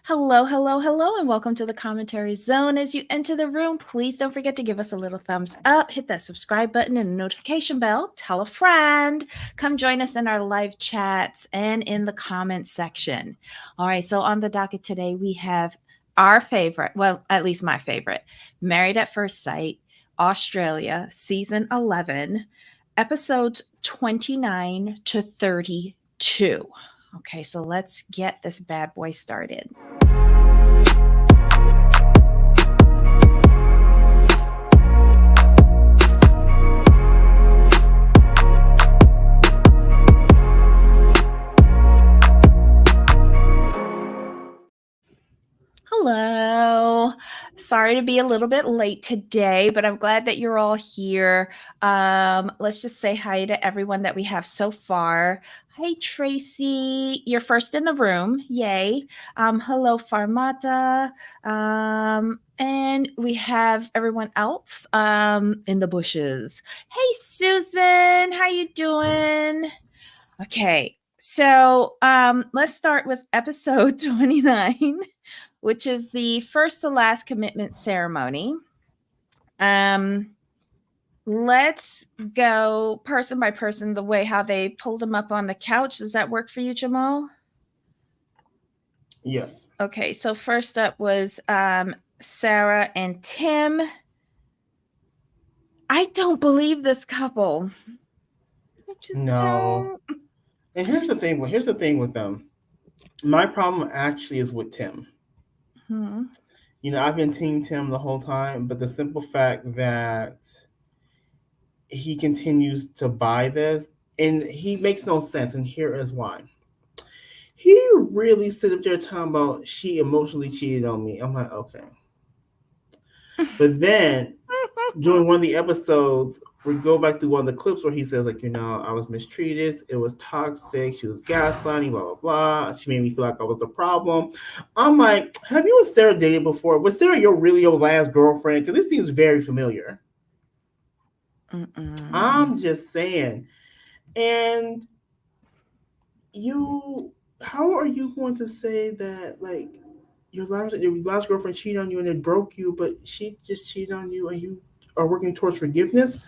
Hello, hello, hello, and welcome to the commentary zone. As you enter the room, please don't forget to give us a little thumbs up, hit that subscribe button and the notification bell, tell a friend, come join us in our live chats and in the comments section. All right, so on the docket today, we have our favorite, well, at least my favorite, Married at First Sight, Australia, season 11, episodes 29 to 32. Okay, so let's get this bad boy started. Hello. Sorry to be a little bit late today, but I'm glad that you're all here. Let's just say hi to everyone that we have so far. Hi, Tracy. You're first in the room. Yay. Hello, Farmata. And we have everyone else in the bushes. Hey, Susan. How you doing? Okay. So let's start with episode 29, which is the first to last commitment ceremony. Let's go person by person, the way how they pulled them up on the couch. Does that work for you, Jamal? Yes. Okay, so first up was Sarah and Tim. I don't believe this couple. I just No. don't. And here's the thing. Here's the thing with them. My problem actually is with Tim. I've been Team Tim the whole time, but the simple fact that he continues to buy this and he makes no sense, and here is why. He really stood up there talking about she emotionally cheated on me. I'm like, okay. But then during one of the episodes, we go back to one of the clips where he says, like, I was mistreated, it was toxic, she was gaslighting, blah, blah, blah. She made me feel like I was the problem. I'm like, have you and Sarah dated before? Was Sarah your really old last girlfriend? Because this seems very familiar. I'm just saying. And how are you going to say that, like, your last girlfriend cheated on you and it broke you, but she just cheated on you and you are working towards forgiveness?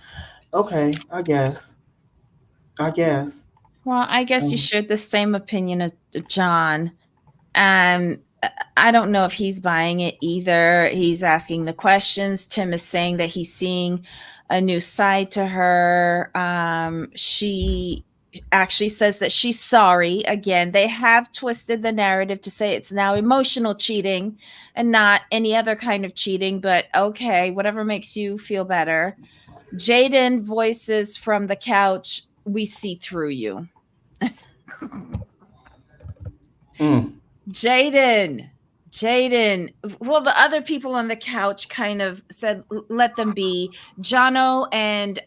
Okay, I guess. Well, I guess you shared the same opinion as John. I don't know if he's buying it either. He's asking the questions. Tim is saying that he's seeing a new side to her. She actually says that she's sorry. Again, they have twisted the narrative to say it's now emotional cheating and not any other kind of cheating, but okay, whatever makes you feel better. Jaden voices from the couch, "We see through you." Jaden. Well, the other people on the couch kind of said, let them be. Jono and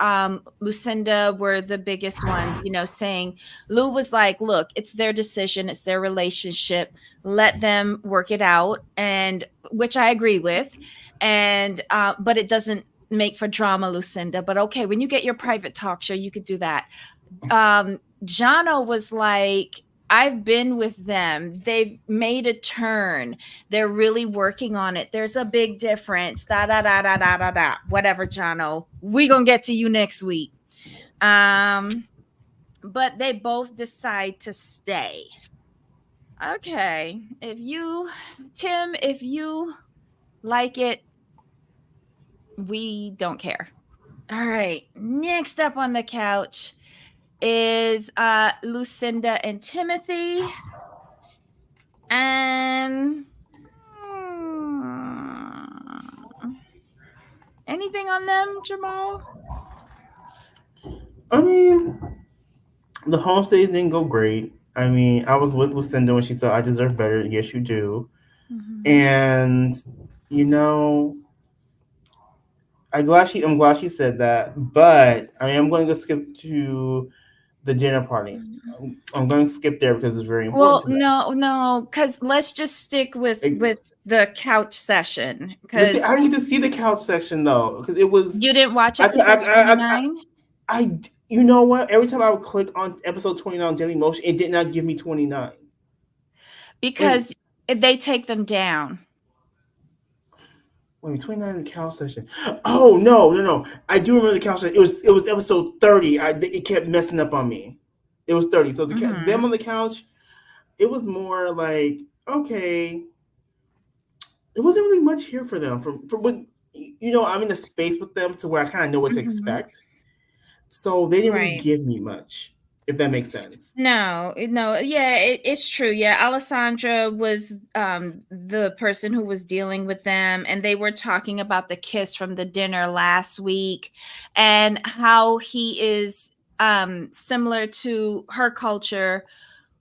Lucinda were the biggest ones, saying, Lou was like, look, it's their decision, it's their relationship. Let them work it out. And which I agree with. And, but it doesn't make for drama, Lucinda. But okay, when you get your private talk show, you could do that. Jono was like, I've been with them. They've made a turn. They're really working on it. There's a big difference. Da da da da da da da. Whatever, Jono. We gonna get to you next week. But they both decide to stay. Okay. Tim, if you like it, we don't care. All right. Next up on the couch is Lucinda and Timothy. And anything on them, Jamal? I mean, the home stage didn't go great. I mean, I was with Lucinda when she said, I deserve better. Yes, you do. And, you know, I'm glad she said that. But I mean, I'm going to skip to the dinner party. I'm going to skip there because it's very important. Well, no, because let's just stick with the couch session. Because I didn't get to see the couch section though, because it was. You didn't watch episode 29? You know what? Every time I would click on episode 29 on Daily Motion, it did not give me 29. Because They take them down. Wait, 29 in the cow session. Oh no, no, no! I do remember the cow session. It was episode 30. It kept messing up on me. It was 30. So them Hmm. on the couch. It was more like okay. It wasn't really much here for them. From what I'm in a space with them to where I kind of know what to Hmm. expect. So they didn't really Right. give me much, if that makes sense. No, no, yeah, it's true. Yeah, Alessandra was the person who was dealing with them, and they were talking about the kiss from the dinner last week and how he is similar to her culture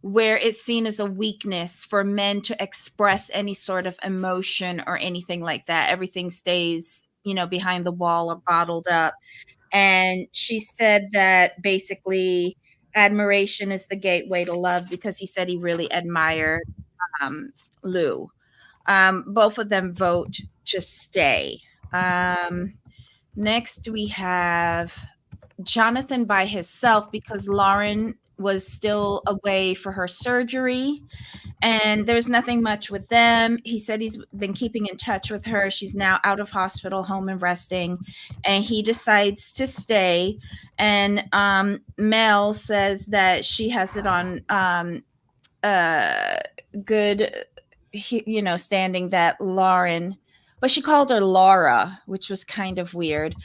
where it's seen as a weakness for men to express any sort of emotion or anything like that. Everything stays, behind the wall or bottled up. And she said that basically admiration is the gateway to love because he said he really admired um, Lou. Both of them vote to stay. Um, Next, we have Jonathan by himself because Lauren was still away for her surgery and there's nothing much with them. He said he's been keeping in touch with her. She's now out of hospital, home and resting, and he decides to stay. And Mel says that she has it on uh, good, standing that Lauren, but she called her Laura, which was kind of weird,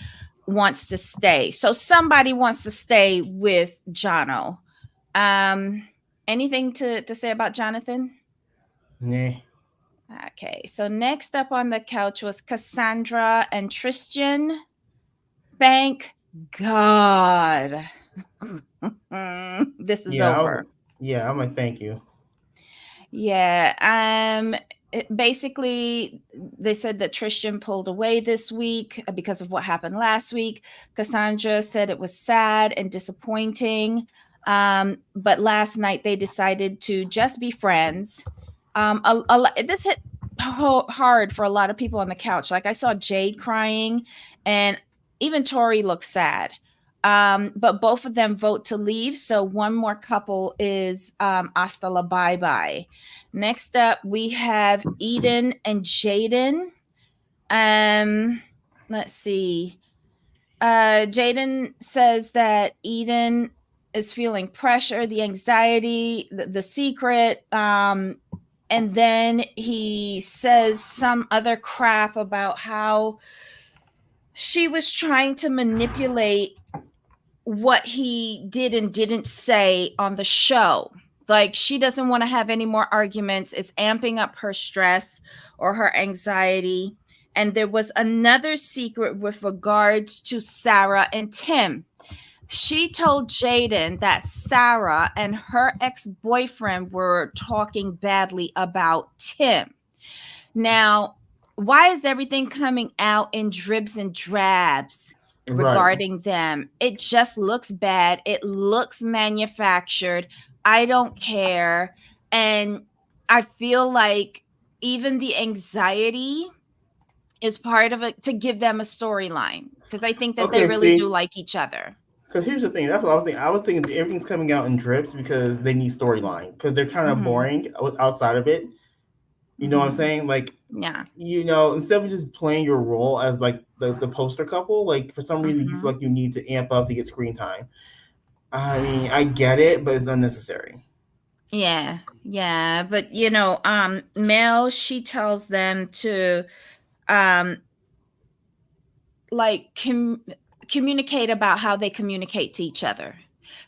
wants to stay. So somebody wants to stay with Jono. Um, Anything to say about Jonathan? Nah. Okay, so next up on the couch was Cassandra and Tristan. Thank God. This is Yeah, over. yeah. I'm like, thank you. Yeah. Basically, they said that Tristan pulled away this week because of what happened last week. Cassandra said it was sad and disappointing. But last night they decided to just be friends. This hit hard for a lot of people on the couch. Like I saw Jade crying, and even Tori looked sad. But both of them vote to leave. So one more couple is hasta la bye bye. Next up, we have Eden and Jaden. Um, let's see. Jaden says that Eden is feeling pressure, the anxiety, the secret. And then he says some other crap about how she was trying to manipulate what he did and didn't say on the show. Like she doesn't want to have any more arguments. It's amping up her stress or her anxiety. And there was another secret with regards to Sarah and Tim. She told Jaden that Sarah and her ex boyfriend were talking badly about Tim. Now, why is everything coming out in dribs and drabs Right. regarding them? It just looks bad. It looks manufactured. I don't care. And I feel like even the anxiety is part of it to give them a storyline because I think that they Okay. really do See, like each other. because here's the thing. That's what I was thinking. I was thinking everything's coming out in drips because they need storyline because they're kind of Hmm. boring outside of it. You know what I'm Hmm. saying? Like, Yeah. instead of just playing your role as like the poster couple, like for some reason you feel Hmm. like you need to amp up to get screen time. I mean, I get it, but it's unnecessary. Yeah. Yeah. But Mel, she tells them to um like communicate about how they communicate to each other,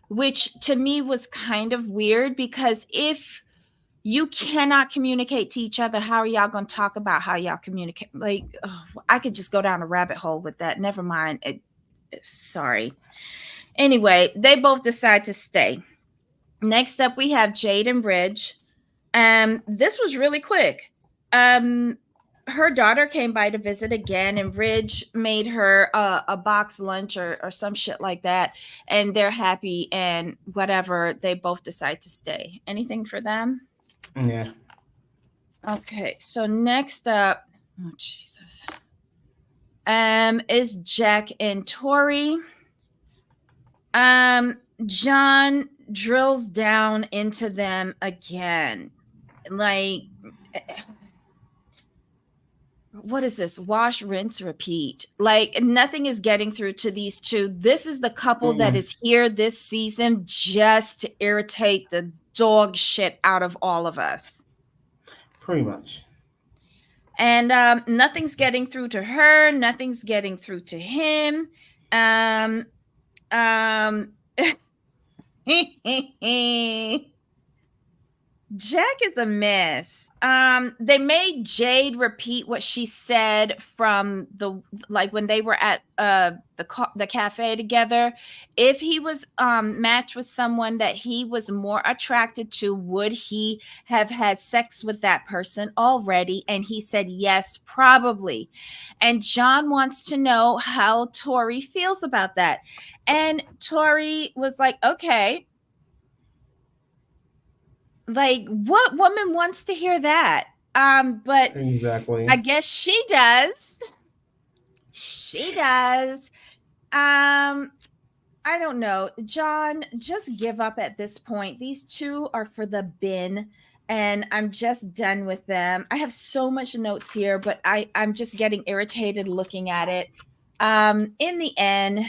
which to me was kind of weird because if you cannot communicate to each other, how are y'all going to talk about how y'all communicate? Like, oh, I could just go down a rabbit hole with that. Never mind. Sorry. Anyway, they both decide to stay. Next up, we have Jade and Bridge. This was really quick. Um, Her daughter came by to visit again, and Ridge made her a box lunch or some shit like that, and they're happy and whatever. They both decide to stay. Anything for them? Yeah. Okay, so next up, oh Jesus, is Jack and Tori. John drills down into them again, like what is this? Wash, rinse, repeat. Like nothing is getting through to these two. This is the couple that Mm-mm. is here this season just to irritate the dog shit out of all of us. Pretty much. And nothing's getting through to her. Nothing's getting through to him. Um, um, Jack is a mess. They made Jade repeat what she said from the like when they were at the cafe together. If he was matched with someone that he was more attracted to, would he have had sex with that person already? And he said yes, probably. And John wants to know how Tori feels about that. And Tori was like, okay, like, what woman wants to hear that? But Exactly. I guess she does. She does. I don't know. John, just give up at this point. These two are for the bin, and I'm just done with them. I have so much notes here, but I'm just getting irritated looking at it. In the end,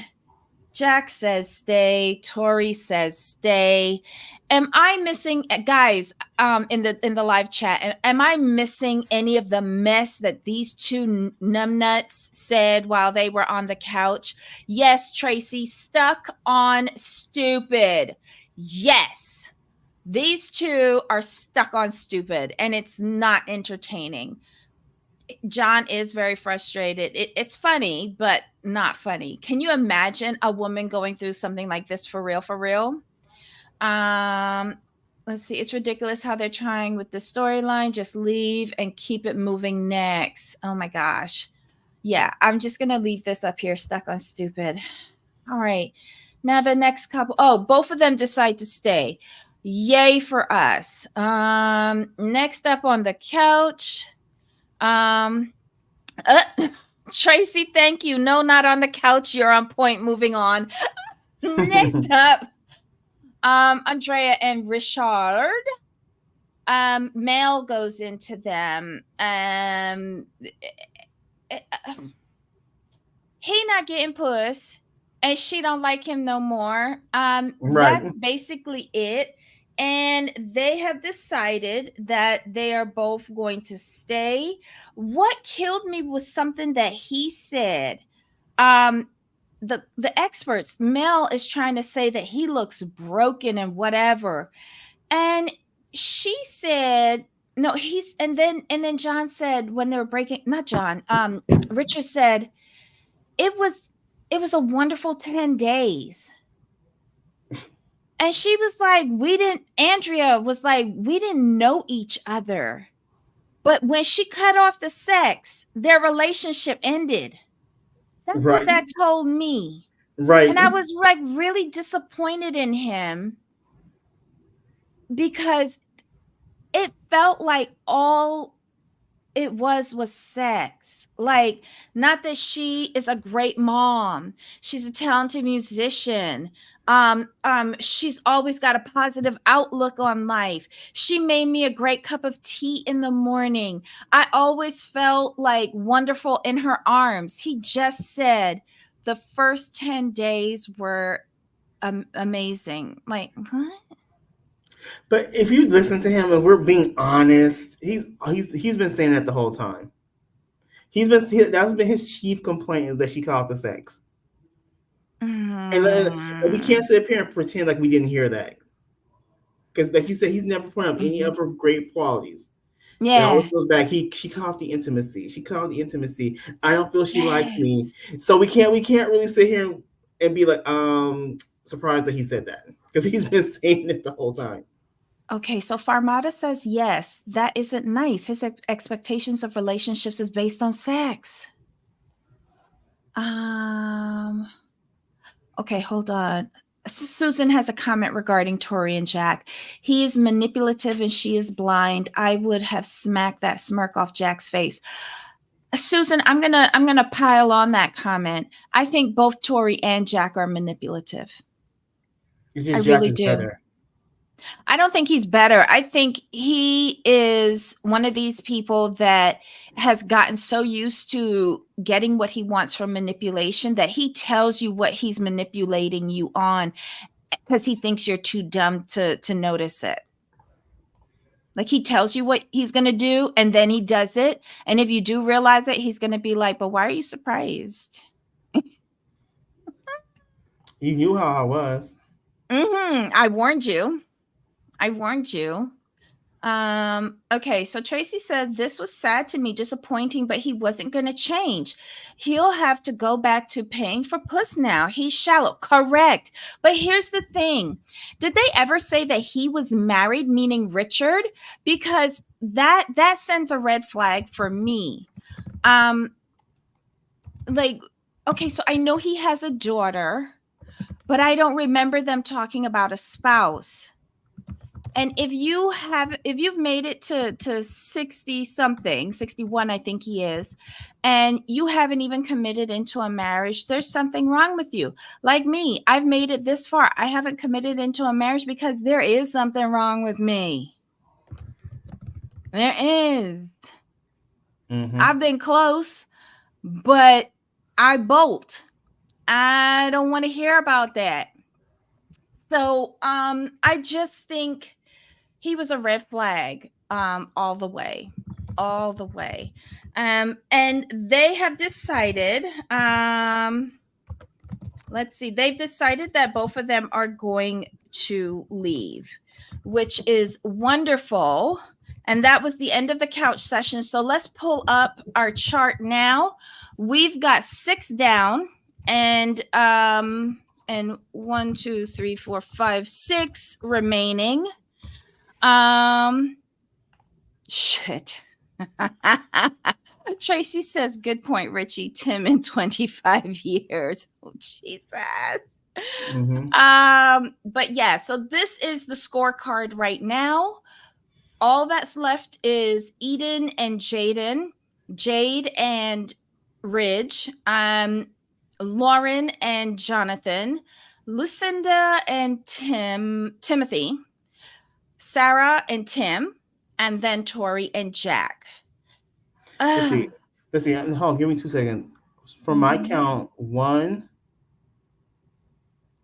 Jack says stay. Tori says stay. Am I missing guys in the live chat? Am I missing any of the mess that these two numbnuts said while they were on the couch? Yes, Tracy, stuck on stupid. Yes. These two are stuck on stupid and it's not entertaining. John is very frustrated. It's funny, but not funny. Can you imagine a woman going through something like this for real? For real? Um, let's see. It's ridiculous how they're trying with the storyline. Just leave and keep it moving next. Oh my gosh. Yeah, I'm just gonna leave this up here, stuck on stupid. All right. Now the next couple. Oh, both of them decide to stay. Yay for us. Next up on the couch. Um, uh, Tracy, thank you. No, not on the couch. You're on point. Moving on. Next up, Andrea and Richard. Mel goes into them. He not getting puss, and she don't like him no more. That's Right. basically it. And they have decided that they are both going to stay. What killed me was something that he said. Um, the experts, Mel is trying to say that he looks broken and whatever, and she said no. And then John said when they were breaking, not John. Richard said it was it was a wonderful 10 days. And she was like, Andrea was like, we didn't know each other. But when she cut off the sex, their relationship ended. That's what Right. that told me. Right. And I was like really disappointed in him because it felt like all it was sex. Like, not that she is a great mom. She's a talented musician. She's always got a positive outlook on life. She made me a great cup of tea in the morning. I always felt like wonderful in her arms. He just said the first 10 days were amazing. Like, what? But if you listen to him, and we're being honest, he's been saying that the whole time. That's been his chief complaint is that she called the sex, and we can't Mm. sit up here and pretend like we didn't hear that because, like you said, he's never pointed out any Mhm. of her great qualities. It always Yeah. goes back. She called the intimacy. She called the intimacy. I don't feel she likes Yes. me, so we can't really sit here and be like surprised that he said that because he's been saying it the whole time. Okay, so Farmada says yes. That isn't nice. His expectations of relationships is based on sex. Um. Okay, hold on. Susan has a comment regarding Tori and Jack. He is manipulative and she is blind. I would have smacked that smirk off Jack's face. Susan, I'm gonna pile on that comment. I think both Tori and Jack are manipulative. It's I just Jack really is do. better. I don't think he's better. I think he is one of these people that has gotten so used to getting what he wants from manipulation that he tells you what he's manipulating you on because he thinks you're too dumb to notice it. Like he tells you what he's going to do and then he does it. And if you do realize it, he's going to be like, but why are you surprised? You knew how I was. I warned you. I warned you. Okay, so Tracy said this was sad to me, disappointing, but he wasn't going to change. He'll have to go back to paying for puss now. He's shallow. Correct. But here's the thing. Did they ever say that he was married, meaning Richard? Because that sends a red flag for me. Like, okay, so I know he has a daughter, but I don't remember them talking about a spouse. And if you've made it to 60 something, 61 I think he is, and you haven't even committed into a marriage, there's something wrong with you. Like me, I've made it this far. I haven't committed into a marriage because there is something wrong with me. There is. I've been close, but I bolt. I don't want to hear about that. So I just think he was a red flag all the way. And they have decided, let's see, they've decided that both of them are going to leave, which is wonderful. And that was the end of the couch session. So let's pull up our chart now. We've got 6 down and 1, 2, 3, 4, 5, 6 remaining. Shit. Tracy says, good point, Richie. Tim in 25 years. Oh, Jesus. But yeah, so this is the scorecard right now. All that's left is Eden and Jaden, Jade and Ridge, Lauren and Jonathan, Lucinda and Timothy, Sarah and Tim, and then Tori and Jack. Let's see. Hold on, give me 2 seconds. From my count, 1,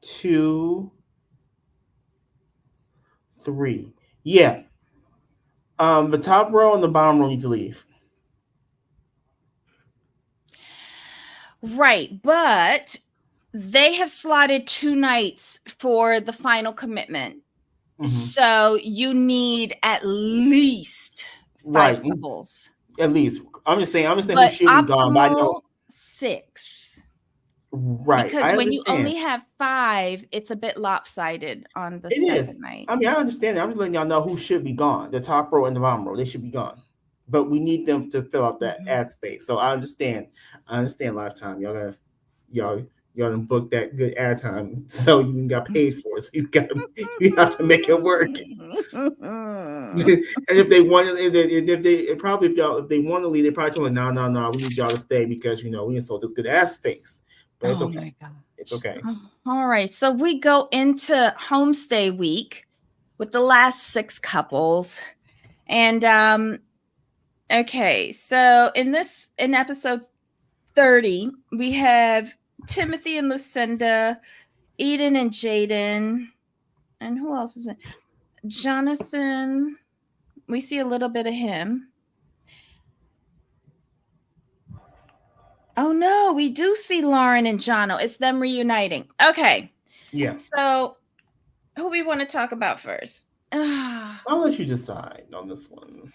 2, 3. Yeah. The top row and the bottom row need to leave. Right, but they have slotted 2 nights for the final commitment. So you need at least 5 couples. At least. I'm just saying who should be gone. But I know 6. Right. Because when you only have 5, it's a bit lopsided on the second night. I mean, I understand that. I'm just letting y'all know who should be gone. The top row and the bottom row. They should be gone. But we need them to fill out that ad space. So I understand. Lifetime. Y'all done booked that good ad time, so you got paid for it. So you have to make it work. And if they want, if they want to leave, they probably told me, no, we need y'all to stay because we didn't sold this good ad space. But it's okay. It's okay. All right. So we go into homestay week with the last 6 couples. And okay, so in episode 30, we have Timothy and Lucinda, Eden and Jaden, and who else is it? Jonathan. We see a little bit of him. Oh no, we do see Lauren and Jono. It's them reuniting. Okay. Yeah. So who we want to talk about first? I'll let you decide on this one.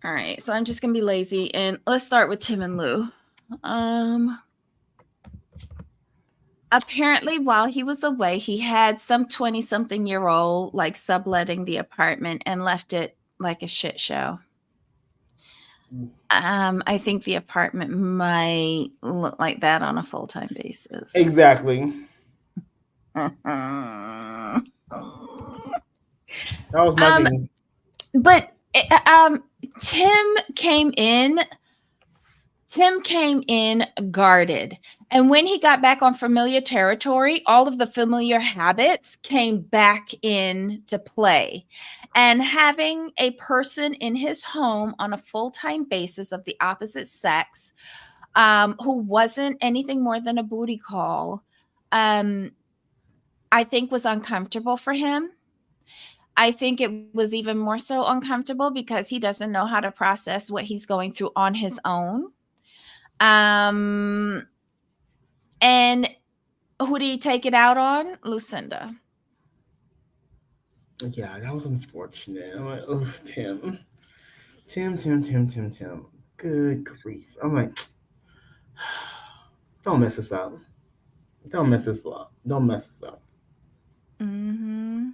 All right. So I'm just gonna be lazy and let's start with Tim and Lou. Apparently, while he was away, he had some 20-something-year-old like subletting the apartment and left it like a shit show. I think the apartment might look like that on a full-time basis. Exactly. That was my thing. But Tim came in Tim came in guarded. And when he got back on familiar territory, all of the familiar habits came back into play. And having a person in his home on a full time basis of the opposite sex, who wasn't anything more than a booty call, um, I think was uncomfortable for him. I think it was even more so uncomfortable because he doesn't know how to process what he's going through on his own. Um, and who did he take it out on? Lucinda. Yeah, that was unfortunate. I'm like, oh, Tim. Tim. Good grief. I'm like, don't mess this up. Don't mess this up. Don't mess this up. Mm-hmm.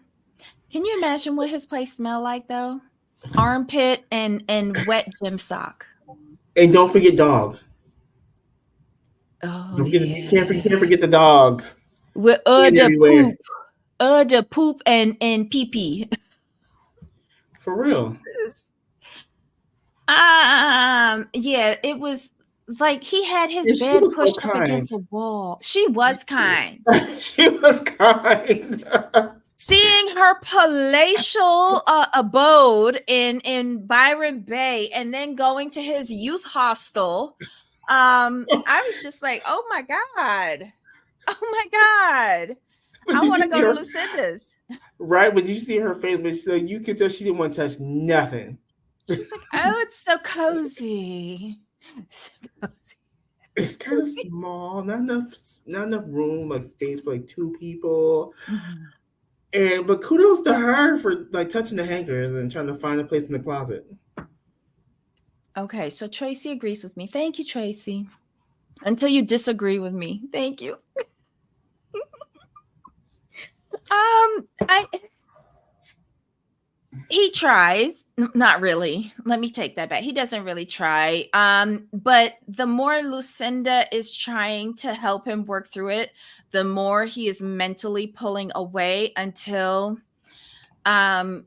Can you imagine what his place smelled like though? Armpit and wet gym sock. And don't forget dog. Oh Don't forget, you yeah. can't forget the dogs. With And everywhere. the poop and pee pee. For real. Yeah, it was like he had his And she bed was so pushed up kind. against a wall. She was kind. She was kind. Seeing her palatial abode in Byron Bay and then going to his youth hostel, I was just like, oh my God. Oh my God. But I did want you to see go to her? Lucinda's. Right? But did you see her face? But so you could tell she didn't want to touch nothing. She's like, oh, it's so cozy. So cozy. It's kind of small, not enough room, like space for like two people. Mhm. And but kudos to her for like touching the hangers and trying to find a place in the closet. Okay, so Tracy agrees with me. Thank you, Tracy. Until you disagree with me. Thank you. I he tries. Not really. Let me take that back. He doesn't really try. But the more Lucinda is trying to help him work through it, the more he is mentally pulling away until um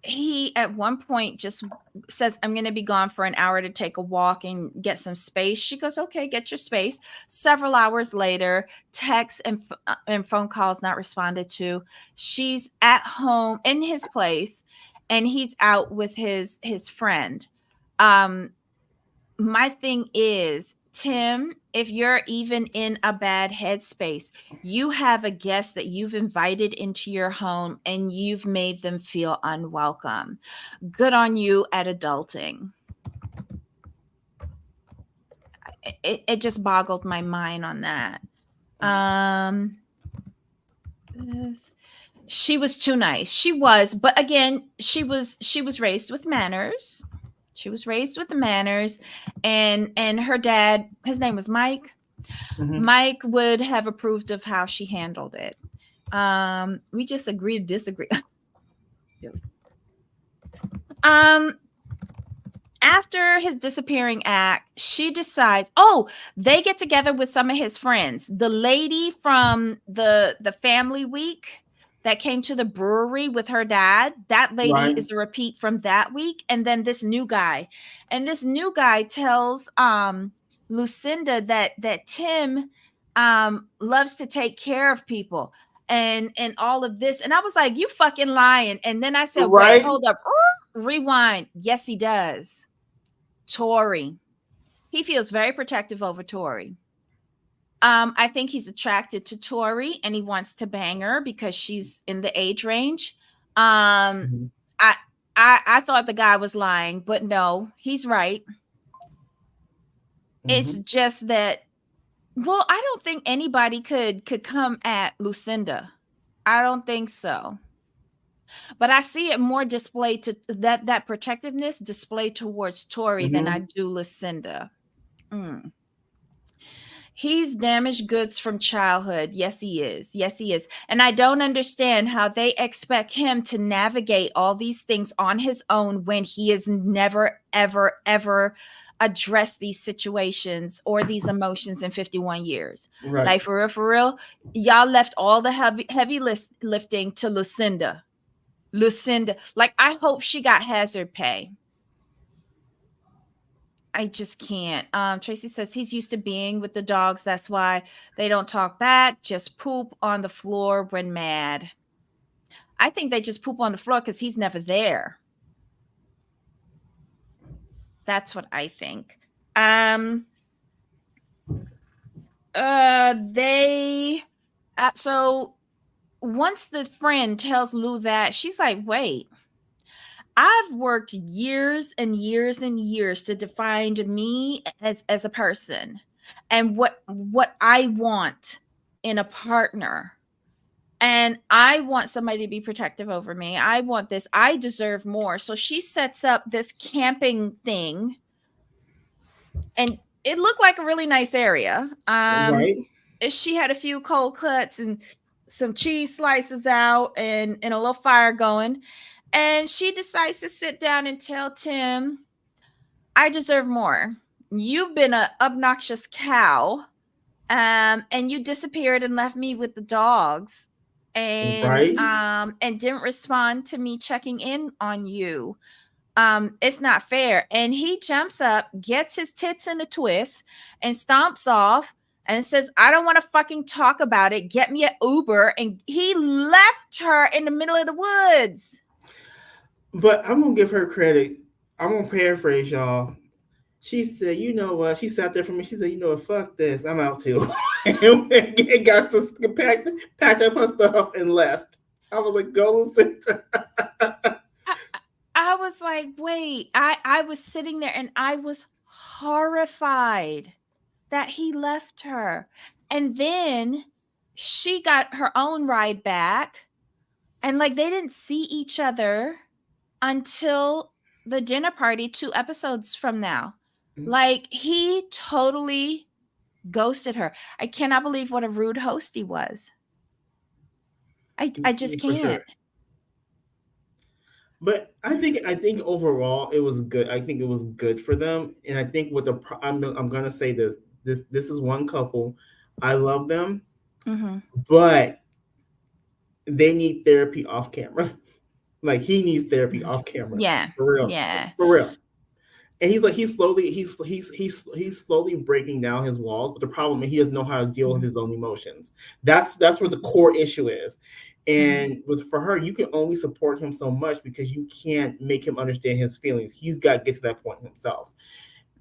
he at one point just says, I'm going to be gone for an hour to take a walk and get some space. She goes, okay, get your space. Several hours later, texts and phone calls not responded to. She's at home in his place and he's out with his friend. um my thing is, Tim, if you're even in a bad headspace, you have a guest that you've invited into your home and you've made them feel unwelcome. Good on you at adulting. It just boggled my mind on that. Um, she was too nice. She was, but again, she was raised with manners. She was raised with the manners, and her dad, his name was Mike. Mm-hmm. Mike would have approved of how she handled it. We just agree to disagree. um, After his disappearing act, she decides, oh, they get together with some of his friends. The lady from the family week that came to the brewery with her dad, that lady Right. is a repeat from that week. And then this new guy. And this new guy tells Lucinda that Tim loves to take care of people and all of this. And I was like, you fucking lying. And then I said, wait, Right. hold up. Rewind. Yes, he does. Tori. He feels very protective over Tori. I think he's attracted to Tori and he wants to bang her because she's in the age range. Um, Mm-hmm. I I thought the guy was lying, but no, he's right. It's Mm-hmm. just that, well, I don't think anybody could come at Lucinda. I don't think so. But I see it more displayed to that protectiveness displayed towards Tori than I Mm-hmm. do Lucinda. Mm. He's damaged goods from childhood. Yes, he is. Yes, he is. And I don't understand how they expect him to navigate all these things on his own when he has never, ever, ever addressed these situations or these emotions in 51 years. Right. Like, for real, y'all left all the heavy lifting to Lucinda. Lucinda, like, I hope she got hazard pay. I just can't. Tracy says he's used to being with the dogs. That's why they don't talk back, just poop on the floor when mad. I think they just poop on the floor because he's never there. That's what I think. Um, they, so once the friend tells Lou that, she's like, wait, I've worked years and years and years to define me as a person and what I want in a partner. And I want somebody to be protective over me. I want this. I deserve more. So she sets up this camping thing, and it looked like a really nice area. Right? She had a few cold cuts and some cheese slices out and a little fire going. And she decides to sit down and tell Tim, I deserve more. You've been an obnoxious cow, and you disappeared and left me with the dogs, Right? and didn't respond to me checking in on you. It's not fair. And he jumps up, gets his tits in a twist, and stomps off and says, I don't want to fucking talk about it. Get me an Uber. And he left her in the middle of the woods. But I'm gonna give her credit. I'm gonna paraphrase y'all. She said, "You know what?" She sat there for me. She said, "You know what? Fuck this. I'm out too." And got to packed up her stuff and left. I was like, "Go, Lucinda." I was like, wait, I was sitting there and I was horrified that he left her. And then she got her own ride back. And like they didn't see each other until the dinner party 2 episodes from now. Like he totally ghosted her. I cannot believe what a rude host he was. I just For sure. can't. But I think overall it was good. I think it was good for them, and I think what I'm gonna say this is one couple. I love them, Mm-hmm. but they need therapy off camera. Like he needs therapy Mm-hmm. off camera, Yeah. for real, Yeah. for real. And he's slowly breaking down his walls. But the problem is he doesn't know how to deal with Mm-hmm. his own emotions. That's where the core issue is. Mm-hmm. And for her, you can only support him so much because you can't make him understand his feelings. He's got to get to that point himself.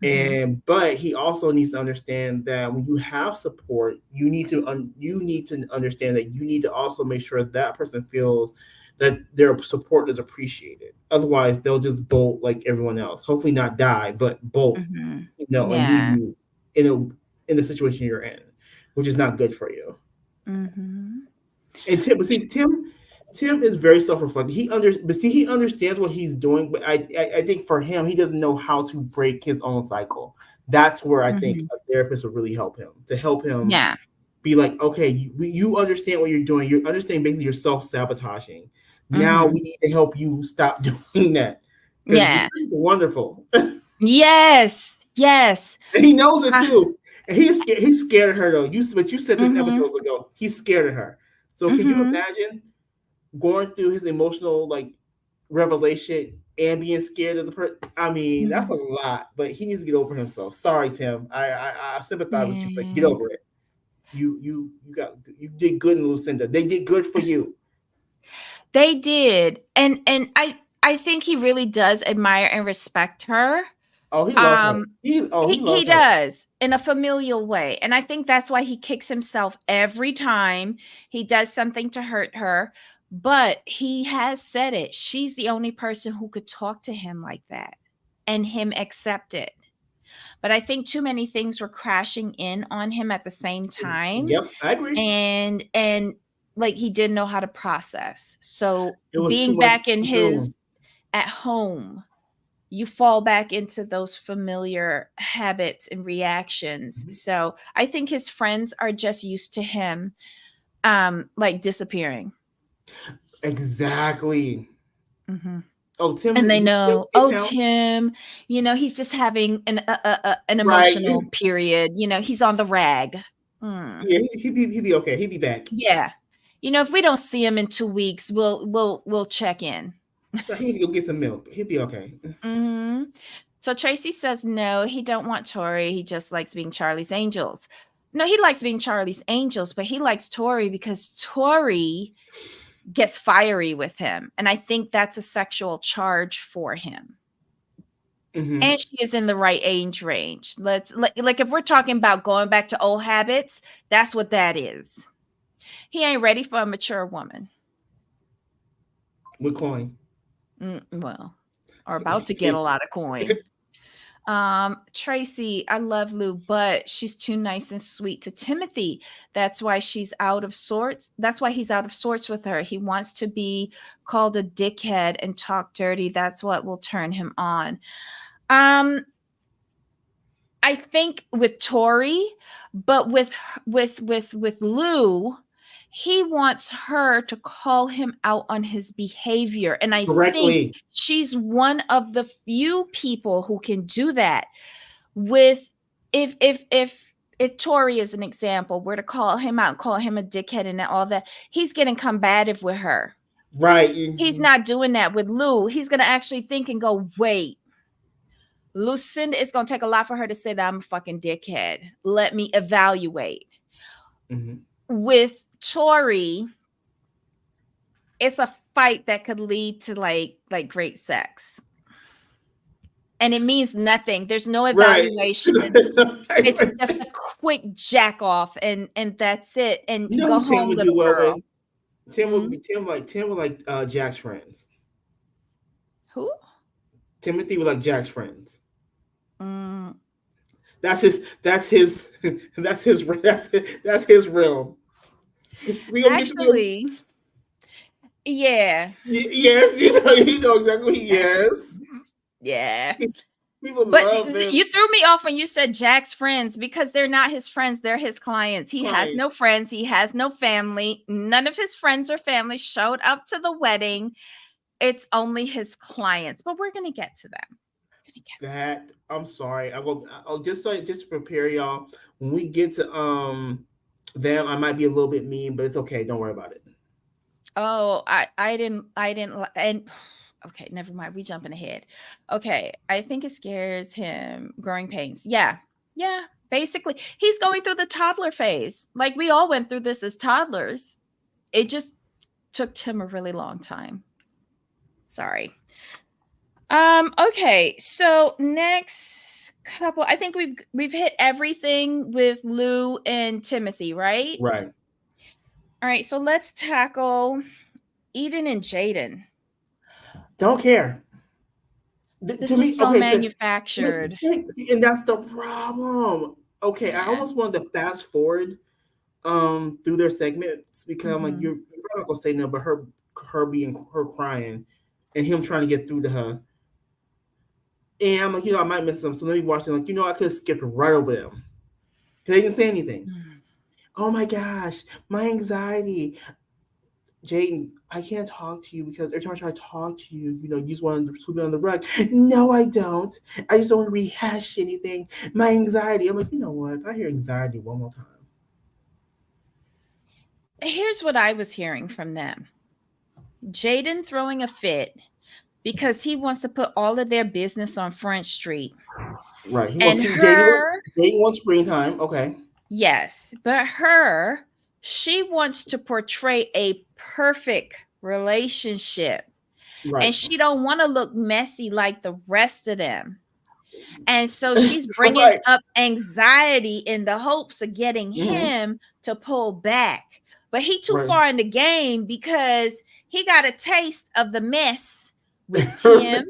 Mm-hmm. But he also needs to understand that when you have support, you need to understand that you need to also make sure that person feels that their support is appreciated. Otherwise, they'll just bolt like everyone else. Hopefully, not die, but bolt, Mm-hmm. and leave Yeah. you in the situation you're in, which is not good for you. Mm-hmm. And Tim is very self-reflective. He understands what he's doing, but I think for him, he doesn't know how to break his own cycle. That's where I think Mm-hmm. a therapist would really help him to help him Yeah. be like, okay, you understand what you're doing. You understand basically you're self-sabotaging. Now Mm-hmm. we need to help you stop doing that because Yeah. Lucine's wonderful. Yes. Yes. And he knows it Uh, too. And he's scared of her though. But you said this mm-hmm. episodes ago. He's scared of her. So can you Mm-hmm. imagine going through his emotional like revelation and being scared of the person? I mean, that's a Mm-hmm. lot. But he needs to get over himself. Sorry, Tim. I sympathize with you, but get Yeah. over it. You did good in Lucinda. They did good for you. They did. And I think he really does admire and respect her. Oh, he loves her. Um He he loves her. does in a familial way. And I think that's why he kicks himself every time he does something to hurt her. But he has said it. She's the only person who could talk to him like that and him accept it. But I think too many things were crashing in on him at the same time, Yep, I agree. and like he didn't know how to process. So It was too being much back in too his soon. at home, you fall back into those familiar habits and reactions. Mhm. So I think his friends are just used to him like disappearing. Exactly. Hmm. Oh, And they Tim know, skipped oh, town. Tim, he's just having an Right. emotional period. He's on the rag. Hmm. Yeah, he'd be okay. He'd be back. Yeah. If we don't see him in 2 weeks, we'll check in. So he need to go get some milk. He'd be okay. Hmm. So Tracy says no, he don't want Tori. He just likes being Charlie's Angels. No, he likes being Charlie's Angels, but he likes Tori because Tori gets fiery with him. And I think that's a sexual charge for him. Mm-hmm. And she is in the right age range. Let's like if we're talking about going back to old habits, that's what that is. He ain't ready for a mature woman. With coin. Well, or about to get a lot of coin. Tracy, I love Lou, but she's too nice and sweet to Timothy. That's why she's out of sorts. That's why he's out of sorts with her. He wants to be called a dickhead and talk dirty. That's what will turn him on. Um, I think with Tori, but with Lou, he wants her to call him out on his behavior, and I think Correctly. she's one of the few people who can do that. With if Tori is an example, were to call him out, call him a dickhead, and all that, he's getting combative with her. Right. He's not doing that with Lou. He's gonna actually think and go, wait. Lucinda, it's gonna take a lot for her to say that I'm a fucking dickhead. Let me evaluate. Mm-hmm. With Tori, it's a fight that could lead to like great sex. And it means nothing. There's no Right. evaluation. It's just a quick jack off and that's it. And You know go who Tim home, would do little well girl. with? Tim would Hmm? be Tim would like Jack's friends. Who? Timothy would like Jack's friends. Mm, That's his. That's his. That's his. That's his realm. We gonna get to him. actually, yeah. Yes, you know exactly. Yes, Yeah. people But love him. you threw me off when you said Jack's friends because they're not his friends, they're his clients. He has no Clients. friends, he has no family. None of his friends or family showed up to the wedding. It's only his clients, but we're going to get to them. That I'm sorry. I will. I'll just to prepare y'all. When we get to them, I might be a little bit mean, but it's okay. Don't worry about it. Oh, I didn't and okay, never mind. We jumping ahead. Okay, I think it scares him growing pains. Yeah. Yeah, basically, he's going through the toddler phase. Like we all went through this as toddlers. It just took Tim a really long time. Sorry. Okay, so next couple, I think we've hit everything with Lou and Timothy, right? Right. All right, so let's tackle Eden and Jaden. Don't care. This To me, was so okay. So manufactured. see, and that's the problem. Okay, I Yeah. almost wanted to fast forward through their segments because I'm like, Hmm. you're not gonna say no, but her being her crying and him trying to get through to her. And I'm like, I might miss them. So let me watch them. Like, I could have skipped right over them. Cause they didn't say anything. Oh my gosh, my anxiety. Jaden, I can't talk to you because every time I try to talk to you, you just want to sweep it on the rug. No, I don't. I just don't want to rehash anything. My anxiety. I'm like, you know what? If I hear anxiety one more time. Here's what I was hearing from them. Jaden throwing a fit because he wants to put all of their business on Front Street. Right. He wants And her, Jaden wants screen time. Okay. yes, but her, she wants to portray a perfect relationship. And Right. she don't want to look messy like the rest of them. And so she's bringing Right. up anxiety in the hopes of getting Mm-hmm. him to pull back. But he too Right. far in the game because he got a taste of the mess with Tim,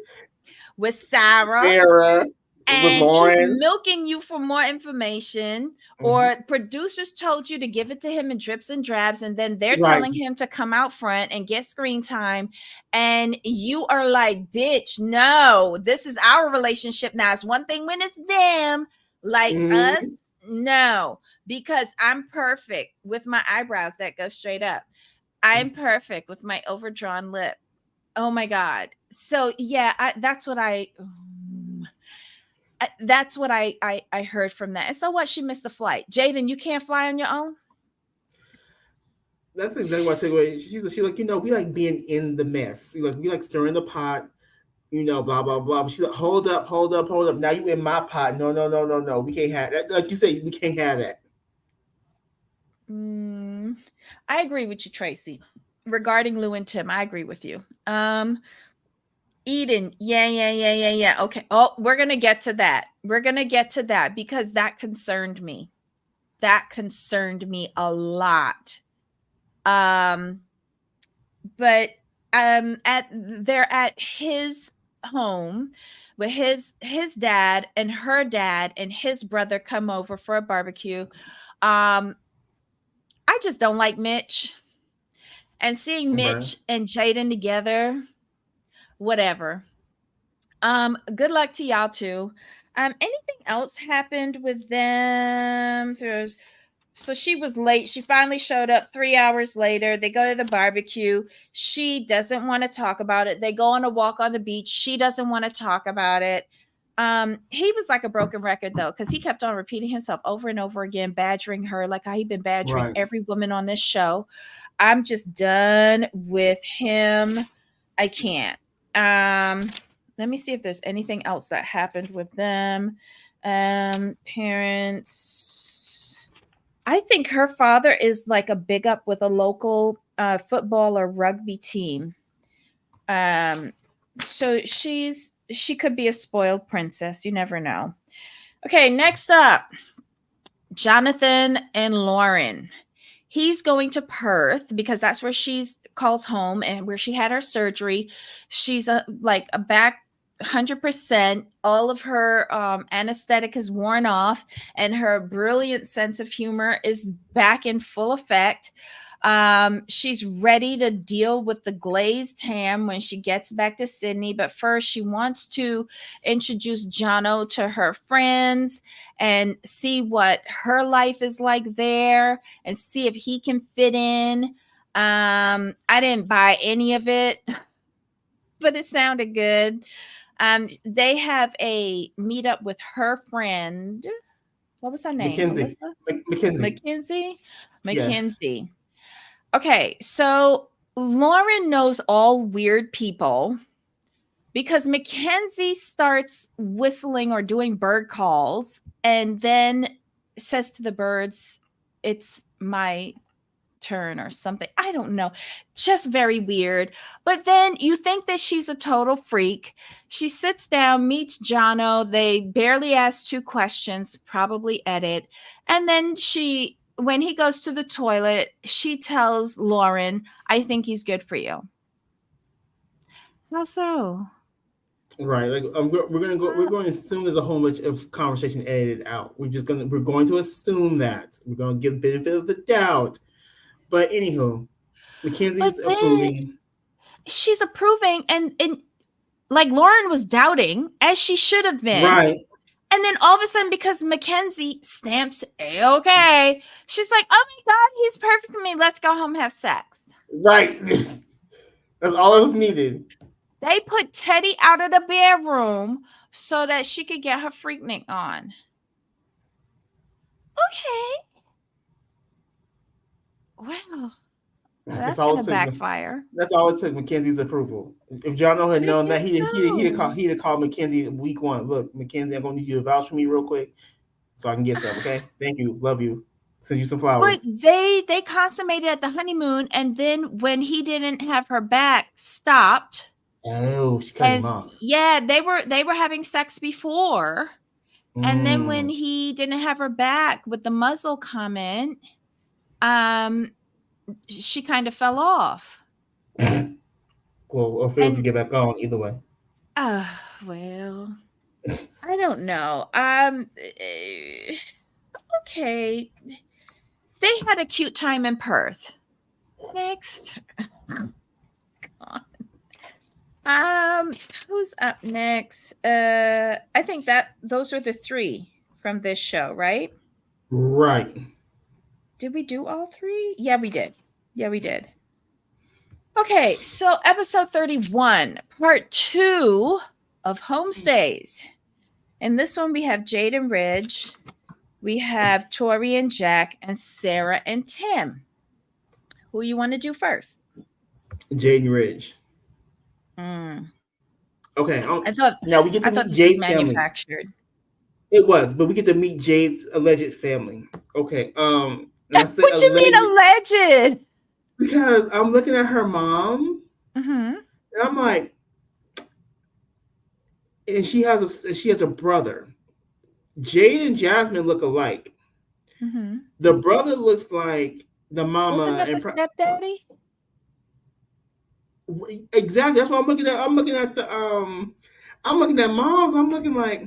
with Sarah, Sarah with and he's Lauren. milking you for more information, Mm-hmm. or producers told you to give it to him in drips and drabs, and then they're Right. telling him to come out front and get screen time, and you are like, bitch, no, this is our relationship now. It's one thing when it's them, like us, Mm-hmm. no, because I'm perfect with my eyebrows that go straight up. I'm perfect with my overdrawn lip. Oh my god. So yeah, that's what I heard from that. And so what? She missed the flight. Jaden, you can't fly on your own. That's exactly what I take away. She's like, we like being in the mess. We like stirring the pot. blah blah blah. But she's like, hold up, hold up, hold up. Now you in my pot. No, no, no, no, no. We can't have that. Like you say, we can't have that. Mm, I agree with you, Tracy. Regarding Lou and Tim, I agree with you. Eden, yeah, yeah, yeah, yeah, yeah. Okay. Oh, we're gonna get to that. We're gonna get to that because that concerned me. That concerned me a lot. Um, but at they're at his home with his dad and her dad and his brother come over for a barbecue. I just don't like Mitch. And seeing Right. Mitch and Jaden together, whatever. Good luck to y'all too. Anything else happened with them? So she was late. She finally showed up 3 hours later. They go to the barbecue. She doesn't want to talk about it. They go on a walk on the beach. She doesn't want to talk about it. He was like a broken record though, because he kept on repeating himself over and over again, badgering her like how he'd been badgering Right. every woman on this show. I'm just done with him. I can't. Let me see if there's anything else that happened with them. Parents. I think her father is like a big up with a local football or rugby team. Um, so she could be a spoiled princess. You never know. Okay, next up, Jonathan and Lauren. He's going to Perth because that's where she's calls home and where she had her surgery. She's like a back 100%. All of her anesthetic is worn off, and her brilliant sense of humor is back in full effect. She's ready to deal with the glazed ham when she gets back to Sydney, but first she wants to introduce Jono to her friends and see what her life is like there and see if he can fit in. I didn't buy any of it, but it sounded good. They have a meetup with her friend. What was her name? Mackenzie. Melissa? Mackenzie. Mackenzie? Yeah. Mackenzie. Okay, so Lauren knows all weird people because Mackenzie starts whistling or doing bird calls and then says to the birds, "It's my turn," or something. I don't know. Just very weird. But then you think that she's a total freak. She sits down, meets Jono. They barely ask two questions, probably edit. And then when he goes to the toilet, she tells Lauren, "I think he's good for you." How so? Right. Like we're gonna go. We're going to assume there's a whole bunch of conversation edited out. We're going to assume that we're going to give benefit of the doubt. But anywho, But Mackenzie's then approving. she's approving, and like Lauren was doubting, as she should have been. Right. And then all of a sudden, because Mackenzie stamps A-okay, she's like, "Oh my God, he's perfect for me. Let's go home and have sex." Right. That's all that was needed. They put Teddy out of the bedroom so that she could get her freaknik on. Okay. Well, That's that's all going it to took. backfire. That's all it took. Mackenzie's approval. If Jono had I known that, guess so. he'd have called Mackenzie week one. Look, Mackenzie, I'm going to need you to vouch for me real quick so I can get some. Okay. Thank you. Love you. Send you some But flowers. they consummated at the honeymoon, and then when he didn't have her back, stopped. Oh, she cut him As off. yeah, they were having sex before. And then when Mm. he didn't have her back with the muzzle comment, um, she kind of fell off. Well, or failed to And get back on either way. uh, well, I don't know. Okay, they had a cute time in Perth. Next, um, who's up next? I think that those are the three from this show, right? Right. Did we do all three? Yeah, we did. Yeah, we did. Okay, so episode 31, part 2 of Homestays. In this one, we have Jade and Ridge, we have Tori and Jack, and Sarah and Tim. Who you want to do first? Jaden Ridge. Mm. Okay. I thought Now we get I to thought meet this was Jade's family. manufactured. It was, but we get to meet Jade's alleged family. Okay. And I say What you mean alleged alleged? because I'm looking at her mom, Mm-hmm. and I'm like, and she has a brother. Jade and Jasmine look alike. Mm-hmm. The brother looks like the Wasn't mama, that the stepdaddy? exactly. That's what I'm looking at. I'm looking at moms. I'm looking like,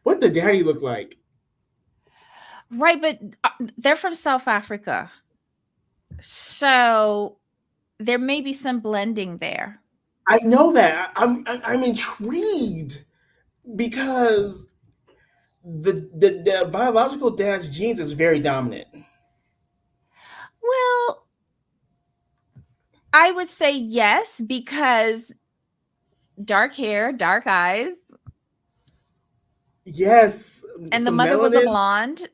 what the daddy look like? Right, but they're from South Africa. So there may be some blending there. I know that. I'm intrigued because the biological dad's genes is very dominant. Well, I would say yes because dark hair, dark eyes, Yes, and the some mother was a melanin. blonde,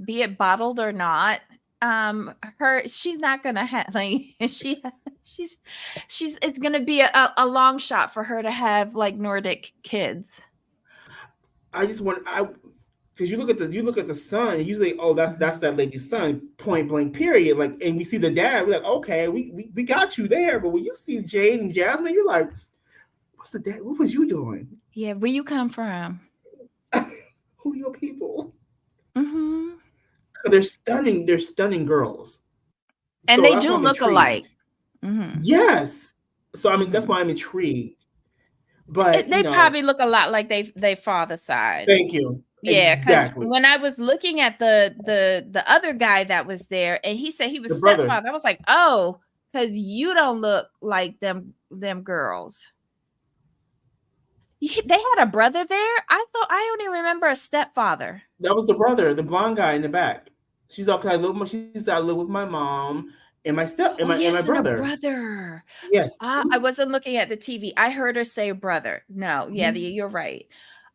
be it bottled or not. Her she's not gonna have like she's it's gonna be a long shot for her to have like Nordic kids. I just want I because you look at the son, and you say, oh, that's Mhm. that lady's son, point blank, period. Like, and we see the dad, we're like, okay, we got you there. But when you see Jade and Jasmine, you're like, what's the dad? What was you doing? Yeah, where you come from? Who are your people? Hmm. They're stunning. They're stunning girls. And So they that's do why I'm look alike. intrigued. Hmm. Yes. So I mean, that's Hmm. why I'm intrigued. But They probably look a lot like they father side. thank you. Yeah, because Exactly. when I was looking at the other guy that was there, and he said he The was brother. stepfather, I was like, oh, because you don't look like them girls. They had a brother there. I thought I only remember a stepfather. That was the brother, the blonde guy in the back. She's all, she's I live with my mom and my step Oh and my yes, and a brother. brother. Yes. I wasn't looking at the TV. I heard her say brother. No, yeah, Mhm. you're right.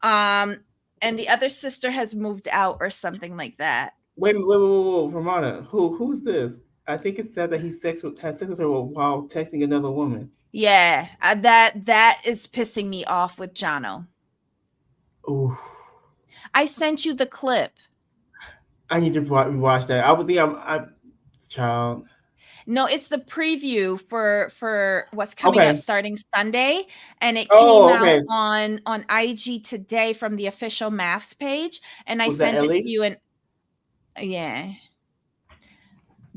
Um, and the other sister has moved out or something like that. Wait, Ramona. Who's this? I think it said that has sex with her while texting another woman. Yeah, that is pissing me off with Jono. Ooh, I sent you the clip. I need to rewatch that. I would think I child. No, it's the preview for what's coming up Okay. starting Sunday, and it came Oh, out okay. on IG today from the official maths page, and I Was that sent it to Ellie? you. And yeah,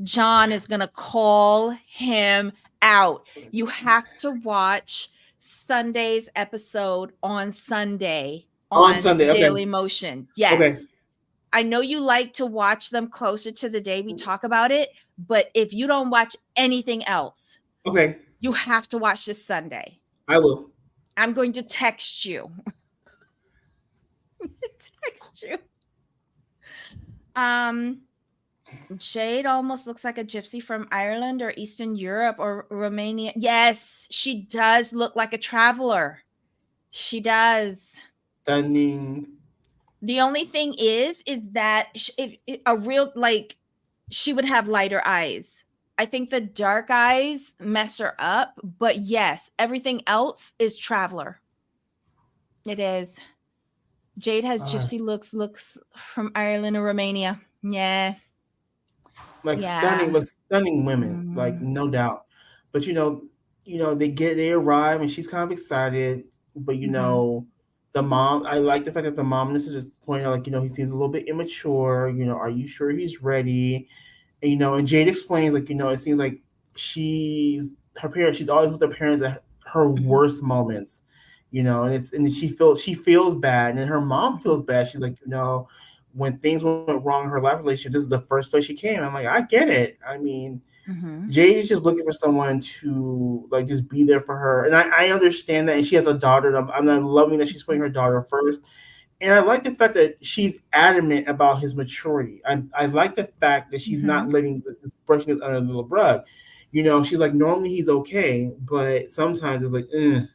John is gonna call him out. You have to watch Sunday's episode on Sunday On on Sunday. Okay. Daily Motion. Okay. Yes. I know you like to watch them closer to the day we talk about it, but if you don't watch anything else, Okay. you have to watch this Sunday. I will. I'm going to text you. Text you. Um, Jade almost looks like a gypsy from Ireland or Eastern Europe or Romania. Yes, she does look like a traveler. She does. Stunning. The only thing is that a real like she would have lighter eyes. I think the dark eyes mess her up, but yes, everything else is traveler. It is. Jade has Uh, gypsy looks from Ireland or Romania. Yeah. Yeah. like stunning women, like Mm-hmm. no doubt. But they arrive and she's kind of excited, but Mm-hmm. the mom. I like the fact that the mom. This is just pointing out, like he seems a little bit immature. Are you sure he's ready? And and Jade explains, like it seems like her parents. She's always with her parents at her Mm-hmm. worst moments. And she feels bad, and then her mom feels bad. She's like, when things went wrong in her life relationship, this is the first place she came. I'm like, I get it. I mean, Mm-hmm. Jade is just looking for someone to like just be there for her, and I understand that. And she has a daughter. And I'm loving that she's putting her daughter first, and I like the fact that she's adamant about his maturity. I like the fact that she's Mm-hmm. not letting brushing it under the rug. She's like, normally he's okay, but sometimes it's like, ugh.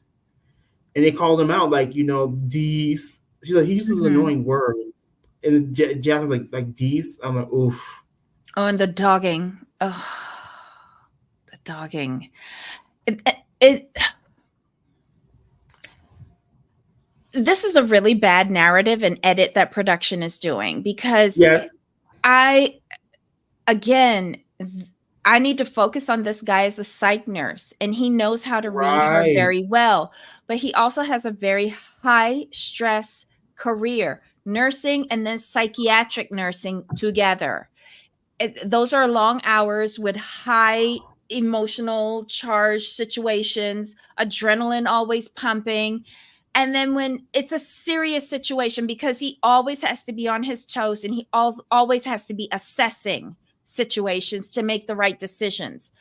And they called him out, like, D's. She's like, he uses Mm-hmm. annoying words. And Jack was like, D's. I'm like, oof. Oh, and the dogging. Oh, the dogging. It This is a really bad narrative and edit that production is doing, because Yes. I, again, I need to focus on this guy as a psych nurse, and he knows how to read her Right. very well. But he also has a very high stress career, nursing and then psychiatric nursing together. Those are long hours with high emotional charge situations, adrenaline always pumping. And then when it's a serious situation, because he always has to be on his toes and he always has to be assessing situations to make the right decisions.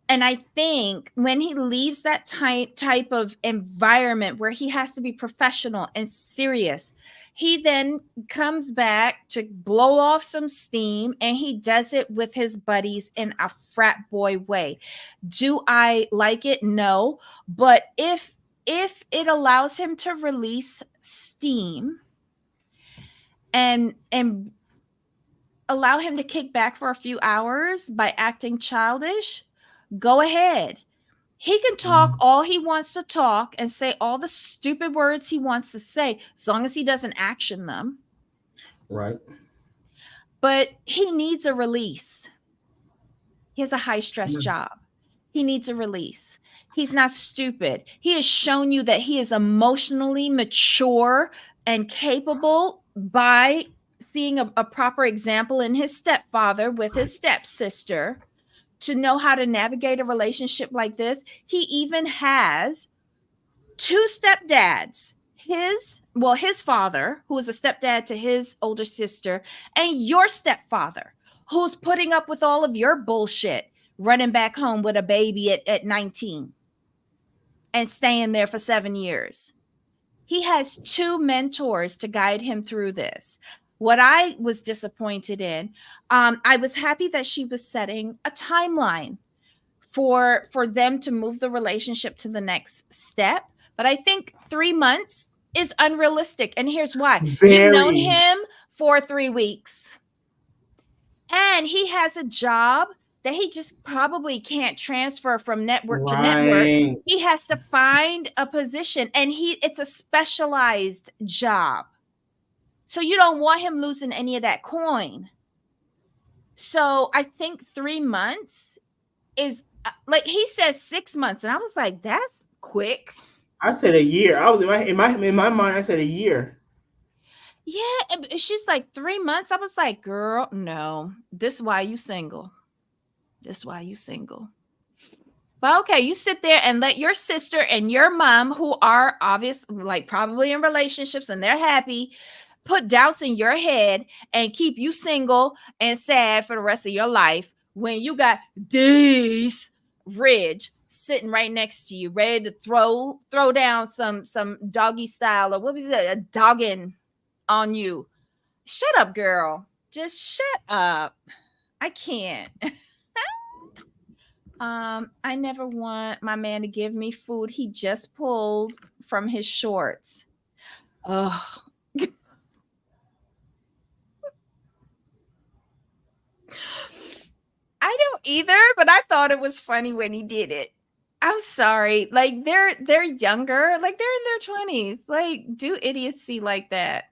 And I think when he leaves that type of environment where he has to be professional and serious, he then comes back to blow off some steam, and he does it with his buddies in a frat boy way. Do I like it? No. But if it allows him to release steam and allow him to kick back for a few hours by acting childish, go ahead. He can talk Mhm. all he wants to talk and say all the stupid words he wants to say, as long as he doesn't action them. Right. But he needs a release. He has a high stress Mhm. job. He needs a release. He's not stupid. He has shown you that he is emotionally mature and capable by seeing a proper example in his stepfather with his stepsister to know how to navigate a relationship like this. He even has two stepdads. His father, who is a stepdad to his older sister, and your stepfather, who's putting up with all of your bullshit, running back home with a baby at 19 and staying there for 7 years. He has two mentors to guide him through this. What I was disappointed in, I was happy that she was setting a timeline for them to move the relationship to the next step. But I think 3 months is unrealistic. And here's why: you've known Very. him for 3 weeks, and he has a job that he just probably can't transfer from network to network. Right. He has to find a position, and it's a specialized job. So you don't want him losing any of that coin. So I think 3 months is, like, he says 6 months, and I was like, that's quick. I said a year. I was in my mind. I said a year. Yeah, and she's like 3 months. I was like, girl, no, this is why you single. This is why you single. But okay, you sit there and let your sister and your mom, who are obvious, like probably in relationships and they're happy, put doubts in your head and keep you single and sad for the rest of your life when you got this Ridge sitting right next to you, ready to throw down some doggy style, or what was it, a dogging on you. Shut up, girl. Just shut up. I can't. I never want my man to give me food he just pulled from his shorts. Oh, I don't either, but I thought it was funny when he did it. I'm sorry. Like, they're younger, like they're in their 20s. Like, do idiocy like that.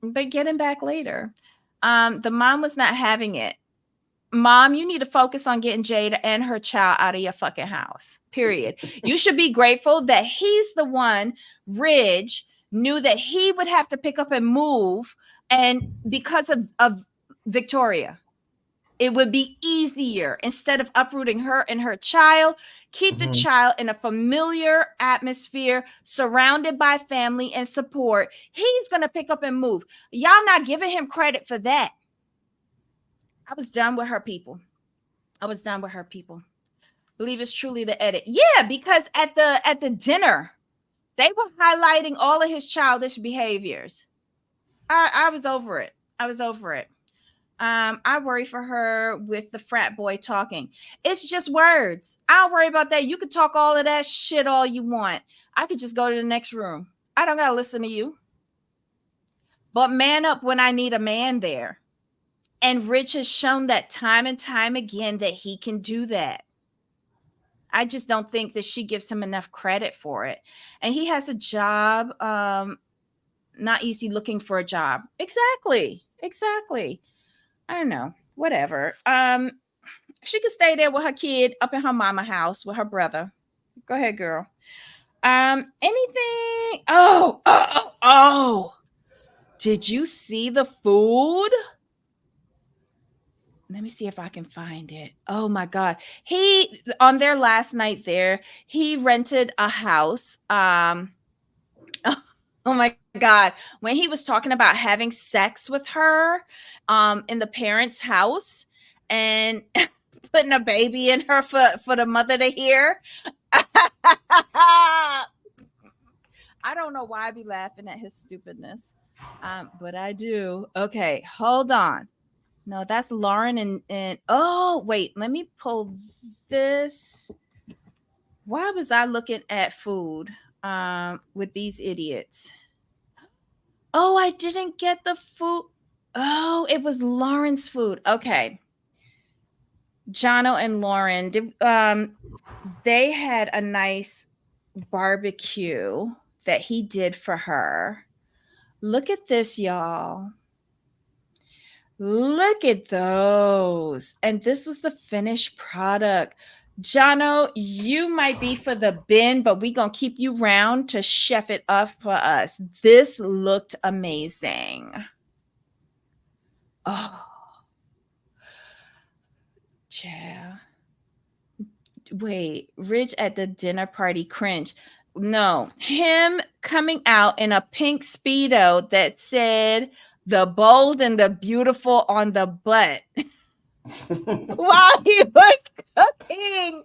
But get him back later. The mom was not having it. Mom, you need to focus on getting Jada and her child out of your fucking house. Period. You should be grateful that he's the one, Ridge, knew that he would have to pick up and move, and because of Victoria. It would be easier, instead of uprooting her and her child, keep the Mhm. child in a familiar atmosphere, surrounded by family and support. He's going to pick up and move. Y'all not giving him credit for that. I was done with her people. I was done with her people. Believe it's truly the edit. Yeah, because at the dinner, they were highlighting all of his childish behaviors. I was over it. I was over it. I worry for her with the frat boy talking. It's just words. I don't worry about that. You can talk all of that shit all you want. I could just go to the next room. I don't gotta listen to you. But man up when I need a man there. And Rich has shown that time and time again that he can do that. I just don't think that she gives him enough credit for it. And he has a job. not easy looking for a job. Exactly. Exactly. I don't know. Whatever. She could stay there with her kid up in her mama house with her brother. Go ahead, girl. Anything? Oh. Did you see the food? Let me see if I can find it. Oh my god. He on their last night there, he rented a house. Oh my god. When he was talking about having sex with her in the parents' house and putting a baby in her for the mother to hear. I don't know why I be laughing at his stupidness. But I do. Okay, hold on. No, that's Lauren and oh wait, let me pull this. Why was I looking at food with these idiots? Oh, I didn't get the food. Oh, it was Lauren's food. Okay. Jono and Lauren they had a nice barbecue that he did for her. Look at this, y'all. Look at those. And this was the finished product. Jono, you might be for the bin, but we gonna keep you round to chef it up for us. This looked amazing. Oh, child. Wait, Rich at the dinner party cringe. No, him coming out in a pink Speedo that said the bold and the beautiful on the butt while he was cooking.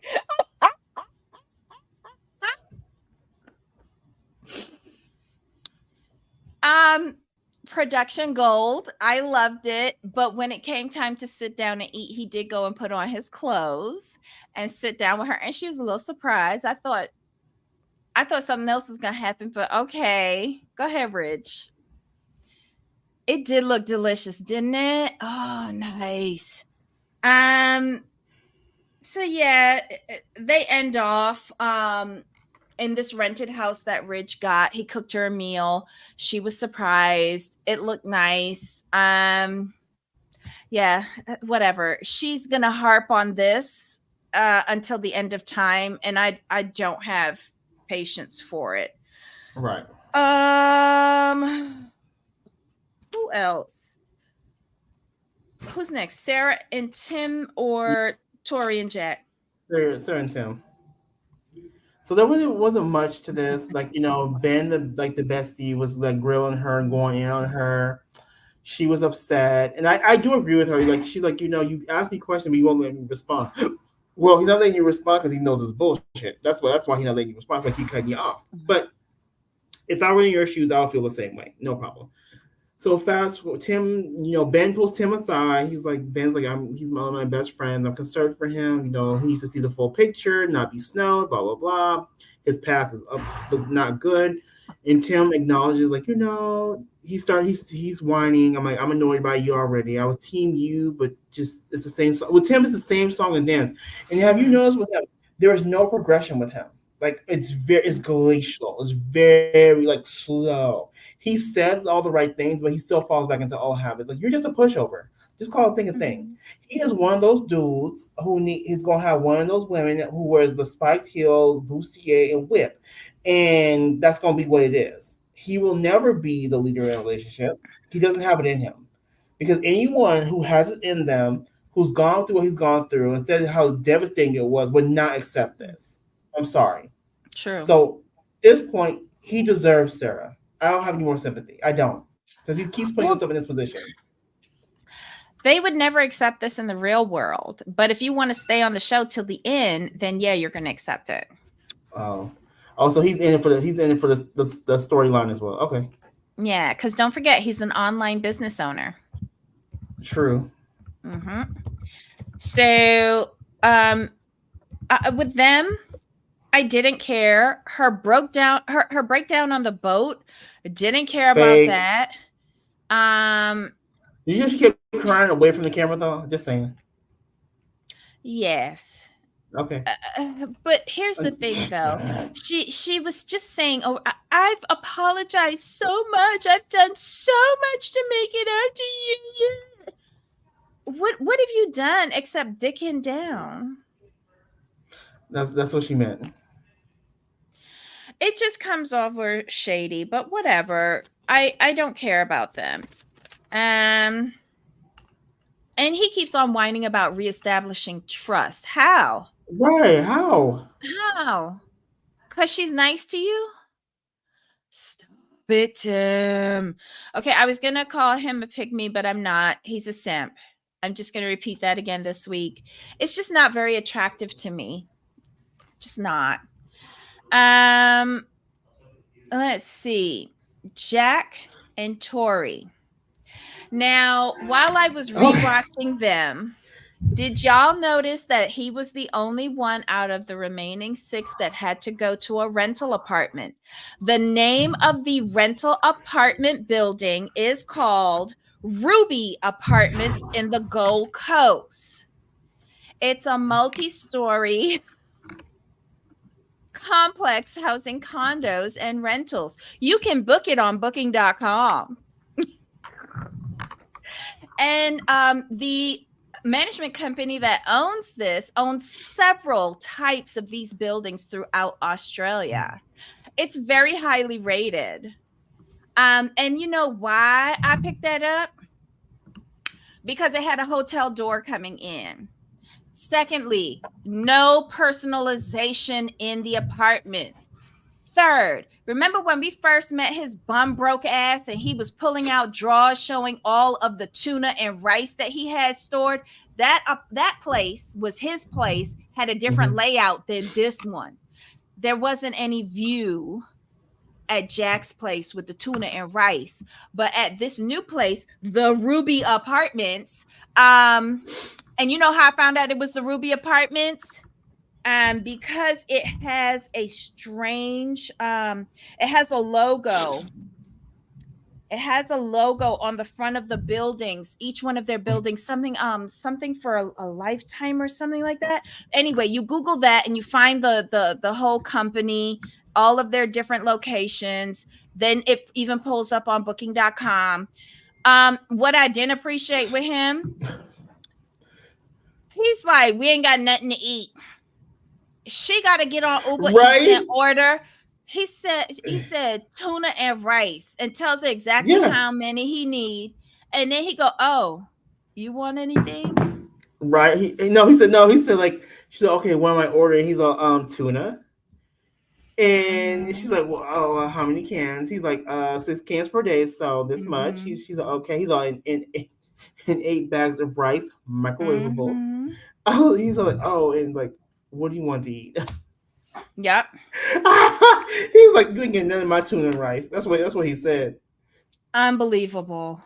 Um, Production gold. I loved it, but when it came time to sit down and eat, he did go and put on his clothes and sit down with her, and she was a little surprised. I thought something else was gonna happen, but okay. Go ahead, Rich. It did look delicious, didn't it? Oh, nice. Um, so yeah, they end off in this rented house that Rich got. He cooked her a meal. She was surprised. It looked nice. Yeah, whatever. She's going to harp on this until the end of time, and I don't have patience for it. Right. Who else? Who's next? Sarah and Tim or Tori and Jack? Sir and Tim. So there really wasn't much to this. Like, Ben, the bestie, was like grilling her and going in on her. She was upset, and I do agree with her. Like, she's like, you ask me questions, but you won't let me respond. Well, he's not letting you respond because he knows it's bullshit. That's why he's not letting you respond. Like, he cutting you off. But if I were in your shoes, I would feel the same way. No problem. So fast forward, Tim, Ben pulls Tim aside. Ben's like, he's one of my best friends. I'm concerned for him. He needs to see the full picture, not be snowed, blah, blah, blah. His past was not good. And Tim acknowledges, like, he's whining. I'm like, I'm annoyed by you already. I was team you, but just, it's the same song. With Tim, it's the same song and dance. And have you noticed with him, there is no progression with him. Like, it's glacial. It's very, like, slow. He says all the right things, but he still falls back into old habits. Like, you're just a pushover. Just call a thing a thing. He is one of those dudes he's gonna have one of those women who wears the spiked heels, bustier, and whip, and that's gonna be what it is. He will never be the leader in a relationship. He doesn't have it in him, because anyone who has it in them, who's gone through what he's gone through, and said how devastating it was, would not accept this. I'm sorry. True. So at this point, he deserves Sarah. I don't have any more sympathy. I don't. Because he keeps putting himself in this position. They would never accept this in the real world. But if you want to stay on the show till the end, then yeah, you're going to accept it. Oh. So he's in it for the storyline as well. Okay. Yeah, because don't forget, he's an online business owner. True. Mm-hmm. So with them, I didn't care. Her breakdown on the boat, didn't care Fake. about that. You just kept crying away from the camera though. Just saying. Yes. Okay. But here's the thing, though. She was just saying, "Oh, I've apologized so much. I've done so much to make it up to you." What have you done except dicking down? That's what she meant. It just comes over shady, but whatever. I don't care about them. Um, and he keeps on whining about reestablishing trust. How? Right? How? How? Because she's nice to you? Stop it, Tim. Okay, I was gonna call him a pygmy, but I'm not. He's a simp. I'm just gonna repeat that again this week. It's just not very attractive to me. Just not. Um, let's see. Jack and Tori. Now, while I was Okay. rewatching them, did y'all notice that he was the only one out of the remaining six that had to go to a rental apartment? The name of the rental apartment building is called Ruby Apartments in the Gold Coast. It's a multi story complex housing condos and rentals. You can book it on booking.com. And the management company that owns this owns several types of these buildings throughout Australia. It's very highly rated. And you know why I picked that up? Because it had a hotel door coming in. Secondly, no personalization in the apartment. Third, remember when we first met his bum broke ass and he was pulling out drawers showing all of the tuna and rice that he had stored? That place was his place, had a different Mhm. layout than this one. There wasn't any view at Jack's place with the tuna and rice, but at this new place, the Ruby Apartments, and you know how I found out it was the Ruby Apartments? Because it has a logo. It has a logo on the front of the buildings, each one of their buildings, something for a lifetime or something like that. Anyway, you Google that and you find the whole company, all of their different locations. Then it even pulls up on booking.com. What I didn't appreciate with him, he's like, we ain't got nothing to eat. She got to get on Uber Eats and Right? order. He said tuna and rice and tells her exactly Yeah. how many he need. And then he go, "Oh, you want anything?" Right. He said no. He said like she said, okay, what am I ordering? He's all tuna. And she's Mhm. like, well, oh, how many cans? He's like, 6 cans per day, so this much. Mhm. She's like, okay. He's all in 8 bags of rice, microwavable. Mhm. Oh, he's all like, oh, and like, what do you want to eat? Yep. He's like, you ain't getting none of my tuna and rice. That's what he said. Unbelievable.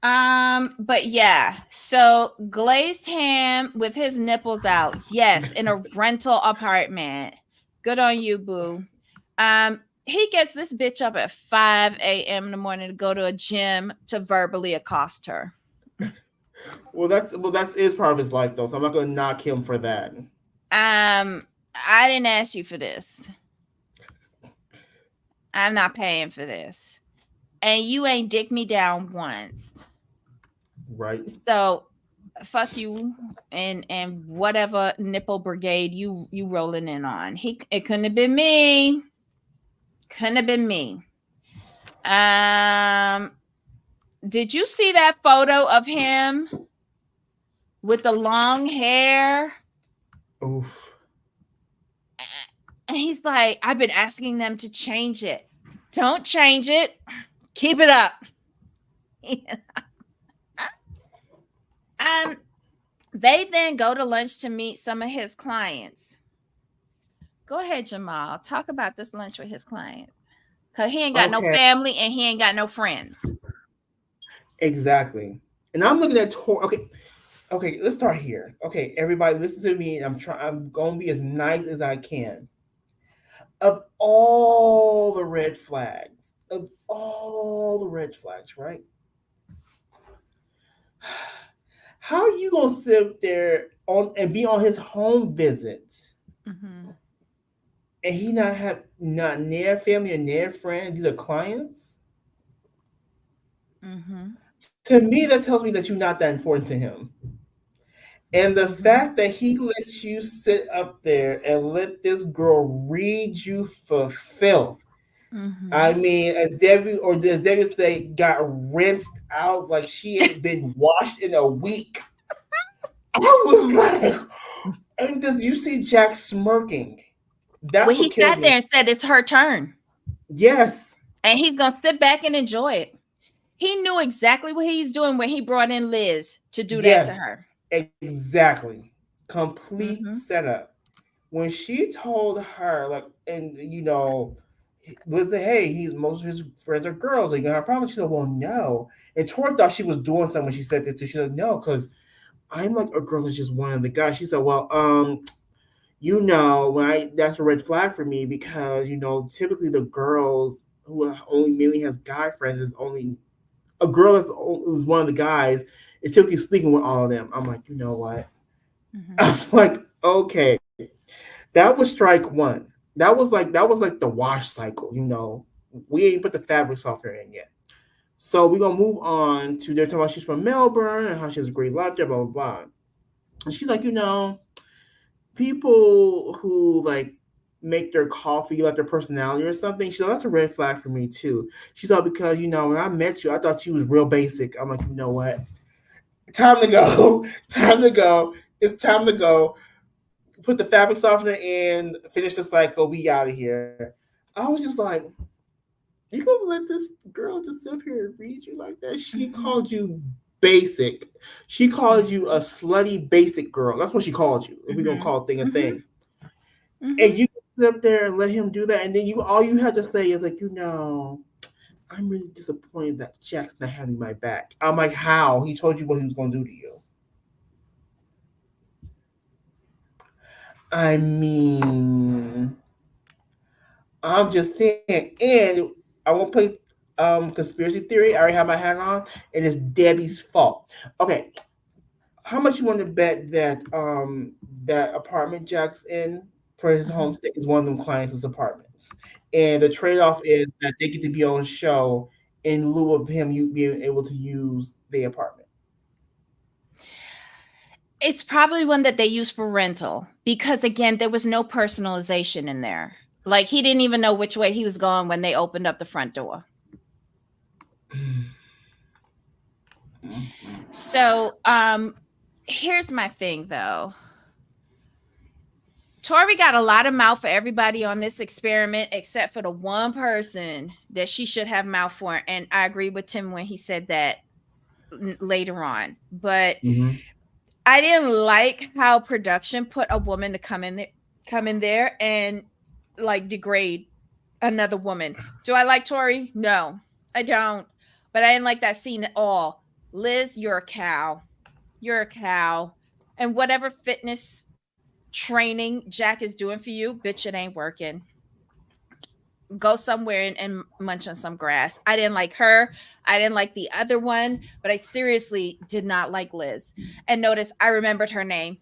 But yeah, so glazed ham with his nipples out. Yes, in a rental apartment. Good on you, boo. He gets this bitch up at 5 a.m. in the morning to go to a gym to verbally accost her. Well, that's is part of his life though, so I'm not gonna knock him for that. I didn't ask you for this. I'm not paying for this. And you ain't dick me down once. Right. So fuck you and whatever nipple brigade you rolling in on. It couldn't have been me. Couldn't have been me. Um, did you see that photo of him with the long hair? Oof. And he's like, I've been asking them to change it. Don't change it. Keep it up. um, they then go to lunch to meet some of his clients. Go ahead, Jamal. Talk about this lunch with his clients. Cause he ain't got no Okay. family and he ain't got no friends. Exactly. And I'm looking at okay. Okay, let's start here. Okay, everybody, listen to me. I'm gonna be as nice as I can. Of all the red flags, right? How are you gonna sit there on and be on his home visit Mm-hmm. and he not have not near family or near friends? These are clients. Mm-hmm. To me, that tells me that you're not that important to him. And the Mm-hmm. fact that he lets you sit up there and let this girl read you for filth. I Mm-hmm. mean, as Debbie say, got rinsed out like she ain't been washed in a week. I was like, and does you see Jack smirking? Well, That's he what killed sat me. there and said it's her turn, Yes, and he's gonna sit back and enjoy it. He knew exactly what he's doing when he brought in Liz to do that to yes, her. exactly. Complete Mm-hmm. setup. When she told her, like, and listen, hey, most of his friends are girls. Are you gonna have problems? She said, well, no. And Tori thought she was doing something when she said this too. She said, no, because I'm like a girl that's just one of the guys. She said, well, when I that's a red flag for me because typically the girls who only mainly has guy friends is only a girl who's one of the guys is typically sleeping with all of them. I'm like, you know what? Mm-hmm. I was like, okay, that was strike one. That was like the wash cycle. We ain't put the fabric softener in yet. So we're gonna move on to they're talking about she's from Melbourne and how she has a great life there, blah blah blah. And she's like, people who like make their coffee like their personality or something. She's like, that's a red flag for me too. She's like, because when I met you, I thought you was real basic. I'm like, you know what? Time to go. Time to go. It's time to go. Put the fabric softener in, finish the cycle, we out of here. I was just like, you gonna let this girl just sit here and read you like that? She Mm-hmm. called you basic. She called you a Mm-hmm. slutty basic girl. That's what she called you. If we gonna Mm-hmm. call a thing a Mm-hmm. thing. And Mm-hmm. you sit up there and let him do that, and then you all you had to say is like, I'm really disappointed that Jack's not having my back. I'm like, how? He told you what he was gonna do to you. I mean, I'm just saying, and I won't play conspiracy theory. I already have my hat on, and it's Debbie's fault. Okay, how much you want to bet that that apartment Jack's in for his Mm-hmm. homestay is one of them clients' apartments, and the trade off is that they get to be on show in lieu of him you being able to use the apartment. It's probably one that they use for rental because again, there was no personalization in there. Like he didn't even know which way he was going when they opened up the front door. So, here's my thing though. Tori got a lot of mouth for everybody on this experiment except for the one person that she should have mouth for. And I agree with Tim when he said that later on. But Mm-hmm. I didn't like how production put a woman to come in there and like degrade another woman. Do I like Tori? No, I don't. But I didn't like that scene at all. Liz, you're a cow. You're a cow. And whatever fitness training Jack is doing for you, bitch, it ain't working. Go somewhere and munch on some grass. I didn't like her. I didn't like the other one, but I seriously did not like Liz. And notice I remembered her name.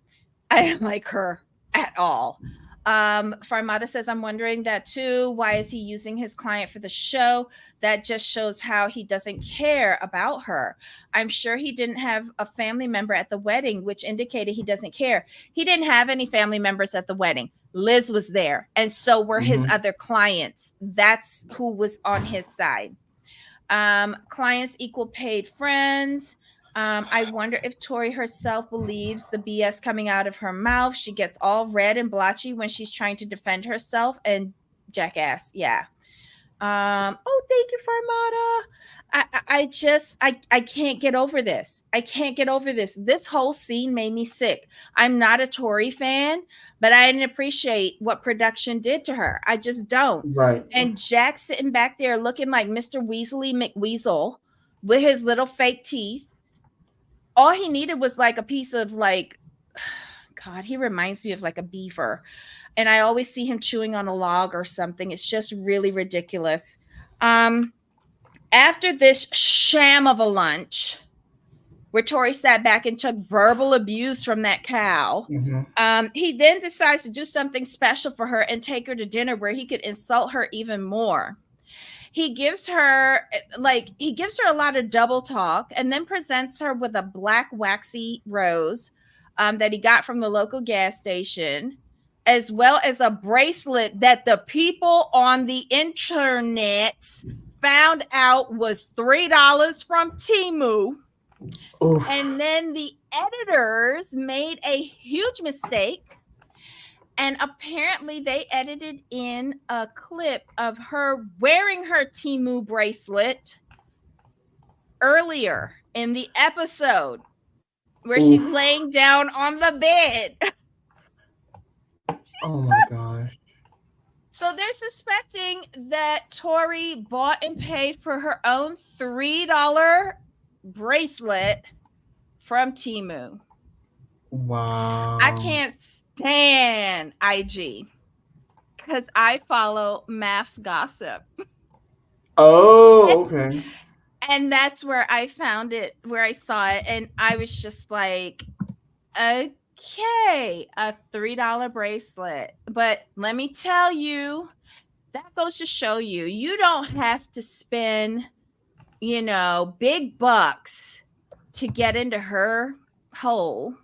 I didn't like her at all. Farmata says, I'm wondering that too. Why is he using his client for the show? That just shows how he doesn't care about her. I'm sure he didn't have a family member at the wedding, which indicated he doesn't care. He didn't have any family members at the wedding. Liz was there, and so were his Mm-hmm. other clients. That's who was on his side. Clients equal paid friends. I wonder if Tori herself believes the BS coming out of her mouth. She gets all red and blotchy when she's trying to defend herself and jackass. Yeah. Oh, thank you, Farmata. I can't get over this. I can't get over this. This whole scene made me sick. I'm not a Tori fan, but I didn't appreciate what production did to her. I just don't. Right. And Jack sitting back there looking like Mr. Weasley McWeasel with his little fake teeth. All he needed was like a piece of like God, he reminds me of like a beaver. And I always see him chewing on a log or something. It's just really ridiculous. Um, After this sham of a lunch, where Tori sat back and took verbal abuse from that cow. Mm-hmm. He then decides to do something special for her and take her to dinner where he could insult her even more. He gives her a lot of double talk and then presents her with a black waxy rose that he got from the local gas station, as well as a bracelet that the people on the internet found out was $3 from Timu. Oof. And then the editors made a huge mistake. And apparently, they edited in a clip of her wearing her Timu bracelet earlier in the episode where she's Oof. laying down on the bed. Oh my gosh. So they're suspecting that Tori bought and paid for her own $3 bracelet from Timu. I Wow. can't stand IG because I follow Math's gossip. Oh, okay. And that's where I found it, where I saw it. And I was just like, okay, a $3 bracelet. But let me tell you, that goes to show you, you don't have to spend, big bucks to get into her hole,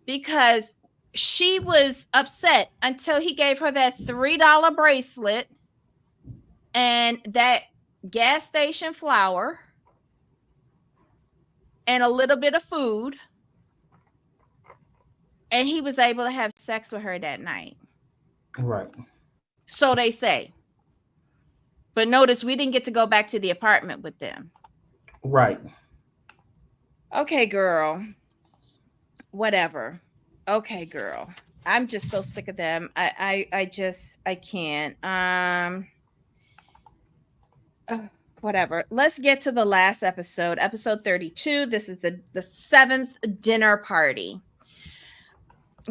because she was upset until he gave her that $3 bracelet and that gas station flower and a little bit of food, and he was able to have sex with her that night. Right. So they say. But notice we didn't get to go back to the apartment with them. Right. Okay, girl. Whatever. Okay, girl. I'm just so sick of them. I can't. Whatever. Let's get to the last episode 32. This is the seventh dinner party.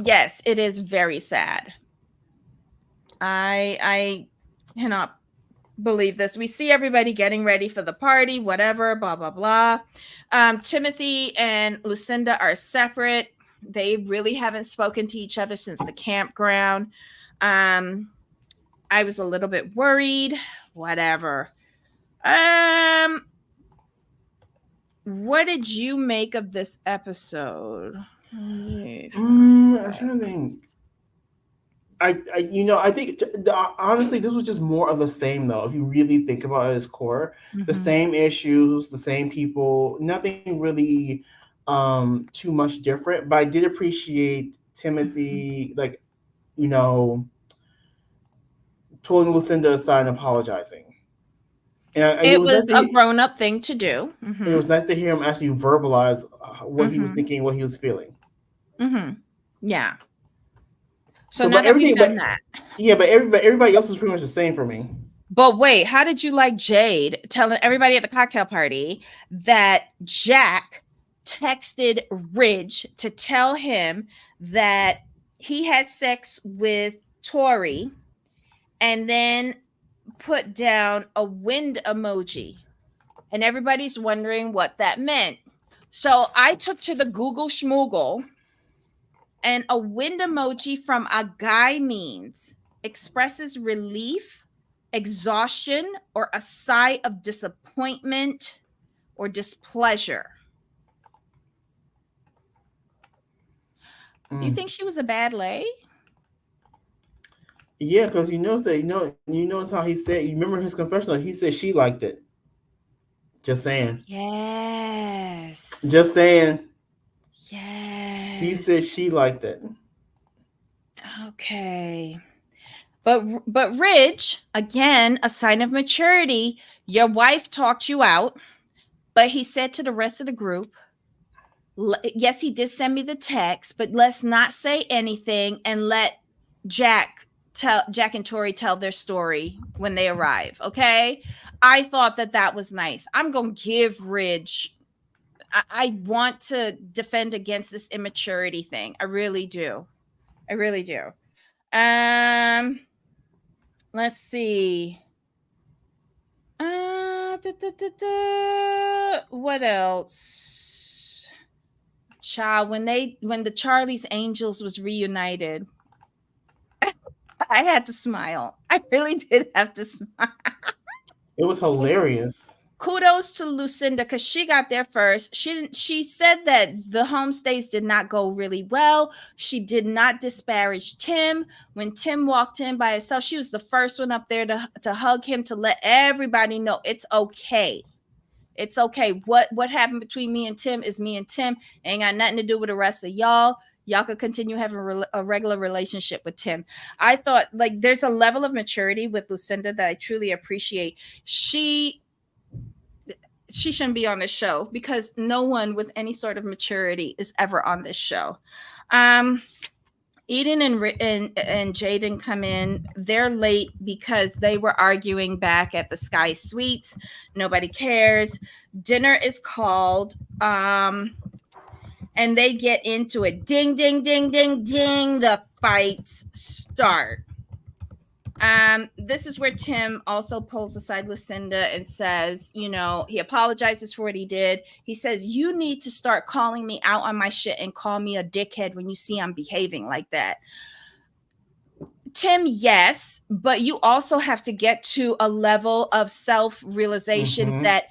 Yes, it is very sad. I cannot believe this. We see everybody getting ready for the party, whatever, blah, blah, blah. Timothy and Lucinda are separate. They really haven't spoken to each other since the campground. I was a little bit worried. Whatever. What did you make of this episode? I'm trying to think. I think honestly, this was just more of the same, though. If you really think about it at its core, the Mm-hmm. same issues, the same people, nothing really too much different. But I did appreciate Timothy, like, you know, pulling Lucinda aside and apologizing. And it It was nice was to a hear, grown-up thing to do. it Mm-hmm. was nice to hear him actually verbalize what he was Mm-hmm. thinking, what he was feeling. Mm-hmm. Yeah. So So, now but that we've everything, done that, but everybody else was pretty much the same for me. but wait, how did you like Jade telling everybody at the cocktail party that Jack texted Ridge to tell him that he had sex with Tori and then put down a wind emoji? And everybody's wondering what that meant. So I took to the Google Schmoogle, and a wind emoji from a guy means expresses relief, exhaustion, or a sigh of disappointment or displeasure. Do you Mm. think she was a bad lay? Yeah, because you notice that you notice how he said. You remember his confessional? He said she liked it. Just saying. Yes. Just saying. He Yes. said she liked it. Okay. But Ridge, again, a sign of maturity. Your wife talked you out, but he said to the rest of the group, yes, he did send me the text, but let's not say anything and let Jack and Tori tell their story when they arrive. Okay. I thought that was nice. I'm going to give Ridge, I want to defend against this immaturity thing. I really do. I really do. Let's see. What else? Child, when the Charlie's Angels was reunited, I had to smile. I really did have to smile. It was hilarious. Kudos to Lucinda because she got there first. She said that the homestays did not go really well. She did not disparage Tim. When Tim walked in by herself, she was the first one up there to hug him, to let everybody know it's okay. It's okay. What happened between me and Tim is me and Tim. Ain't got nothing to do with the rest of y'all. Y'all could continue having a regular relationship with Tim. I thought, like, there's a level of maturity with Lucinda that I truly appreciate. She shouldn't be on this show because no one with any sort of maturity is ever on this show. Eden and Jaden come in. They're late because they were arguing back at the Sky Suites. Nobody cares. Dinner is called. And they get into it. Ding, ding, ding, ding, ding. The fights start. This is where Tim also pulls aside Lucinda and says, he apologizes for what he did. He says, you need to start calling me out on my shit and call me a dickhead when you see I'm behaving like that. Tim, yes, but you also have to get to a level of self-realization that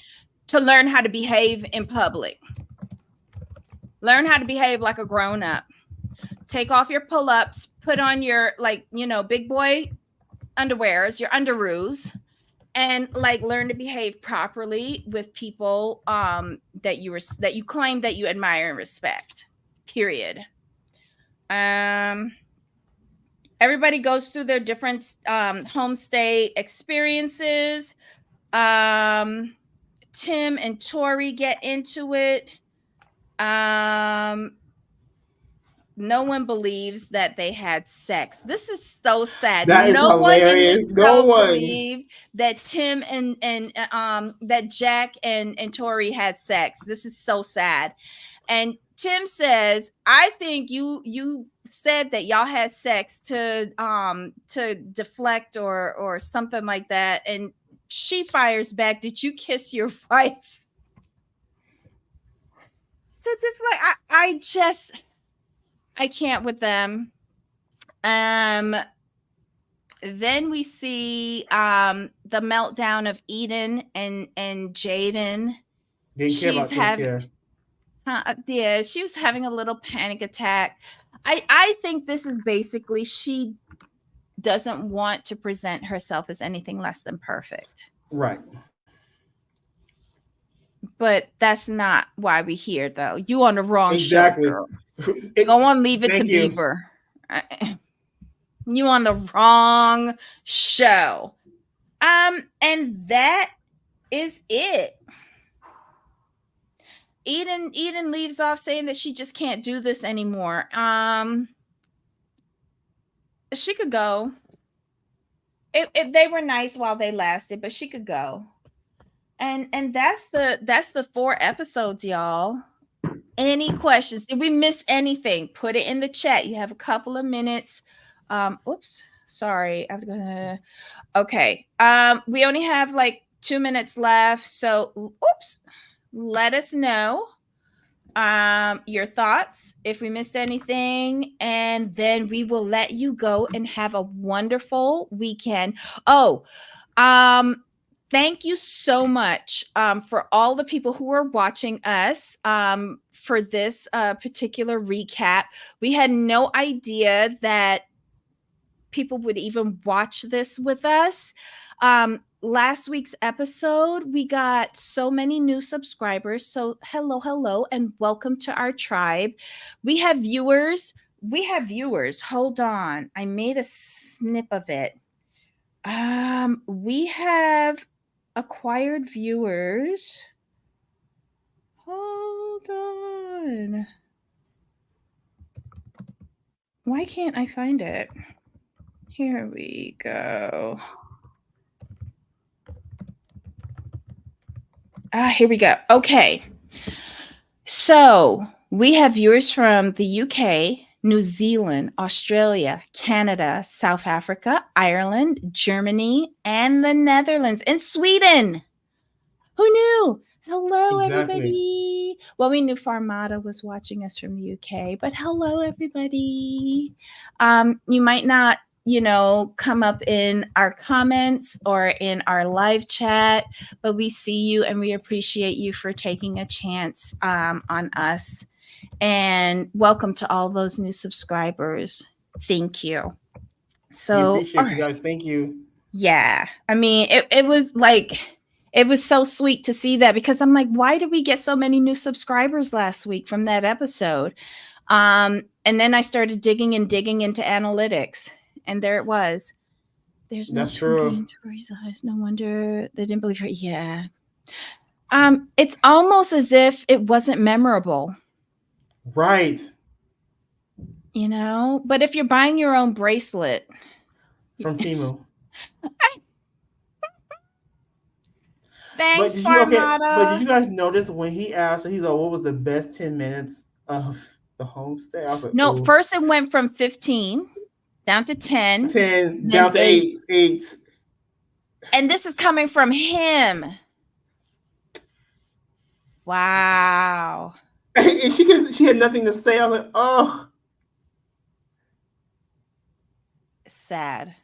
to learn how to behave in public. Learn how to behave like a grown-up. Take off your pull-ups, put on your, big boy underwears, your underoos, and learn to behave properly with people that you claim that you admire and respect. Period. Everybody goes through their different homestay experiences. Tim and Tori get into it. No one believes that they had sex. This is so sad. That is hilarious. No one believe that Tim and that Jack and Tori had sex. This is so sad. And Tim says, "I think you said that y'all had sex to deflect or something like that." And she fires back, "Did you kiss your wife?" To deflect. I can't with them. Then we see the meltdown of Eden and Jaden. Didn't care. Yeah, she was having a little panic attack. I think this is basically she doesn't want to present herself as anything less than perfect. Right. But that's not why we're here, though. You on the wrong show, girl. Go on, leave it to Bieber. You on the wrong show. And that is it. Eden leaves off saying that she just can't do this anymore. She could go. They were nice while they lasted, but she could go. And that's the 4 episodes, y'all. Any questions? Did we miss anything? Put it in the chat. You have a couple of minutes. Oops, sorry. I was gonna. Okay. We only have 2 minutes left. So, oops. Let us know your thoughts if we missed anything, and then we will let you go and have a wonderful weekend. Thank you so much for all the people who are watching us for this particular recap. We had no idea that people would even watch this with us. Last week's episode, we got so many new subscribers. So hello, and welcome to our tribe. We have viewers. Hold on. I made a snip of it. We have acquired viewers. Hold on. Why can't I find it? Here we go. Here we go. Okay. So we have viewers from the UK, New Zealand, Australia, Canada, South Africa, Ireland, Germany, and the Netherlands, and Sweden. Who knew? Hello, everybody. Well, we knew Farmata was watching us from the UK, but hello, everybody. You might not, come up in our comments or in our live chat, but we see you and we appreciate you for taking a chance on us. And welcome to all those new subscribers. Thank you. We So, all appreciate you right. guys. Thank you. Yeah. I mean, it was like, it was so sweet to see that because I'm like, why did we get so many new subscribers last week from that episode? And then I started digging and digging into analytics, and there it was. There's no That's twinkling true. in Tori's eyes. No wonder they didn't believe her. Yeah. It's almost as if it wasn't memorable, Right. But if you're buying your own bracelet, From Timu. But thanks, did you okay? But did Farmata. you guys notice when he asked? He's like, "What was the best 10 minutes of the homestay?" I was like, No, "Oh, first it went from 15 down to 10, 10 then down to 8. 8, 8." And this is coming from him. Wow. And she had nothing to say. I was like, "Oh." Sad.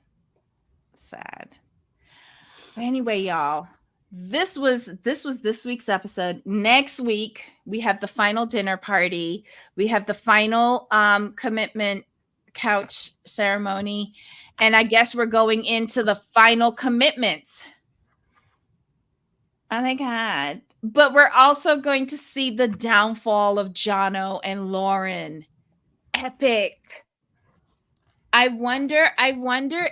But anyway, y'all, this was this week's episode. Next week, we have the final dinner party. We have the final commitment couch ceremony. And I guess we're going into the final commitments. Oh my God. But we're also going to see the downfall of Jono and Lauren. Epic. I wonder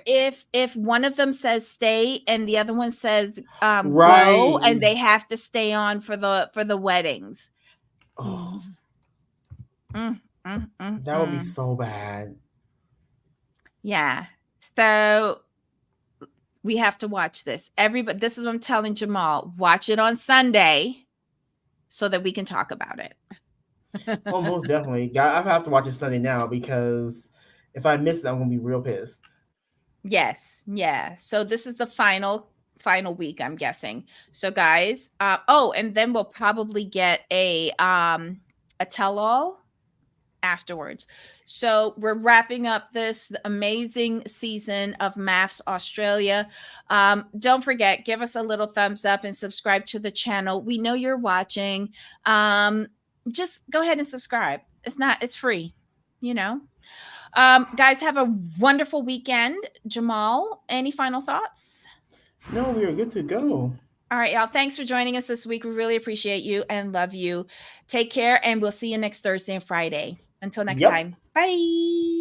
if one of them says stay and the other one says go, Right. and they have to stay on for the weddings. Oh, That that would be so bad. Yeah. So we have to watch this. Everybody, this is what I'm telling Jamal. Watch it on Sunday so that we can talk about it. Oh, most definitely. I have to watch it Sunday now because if I miss it, I'm gonna be real pissed. Yes. Yeah. So this is the final week, I'm guessing. So guys, and then we'll probably get a tell-all afterwards. So we're wrapping up this amazing season of Maths Australia. Don't forget, give us a little thumbs up and subscribe to the channel. We know you're watching. Just go ahead and subscribe. It's free, Guys, have a wonderful weekend. Jamal, any final thoughts? No, we are good to go. All right, y'all. Thanks for joining us this week. We really appreciate you and love you. Take care, and we'll see you next Thursday and Friday. Until next Yep. time. Bye.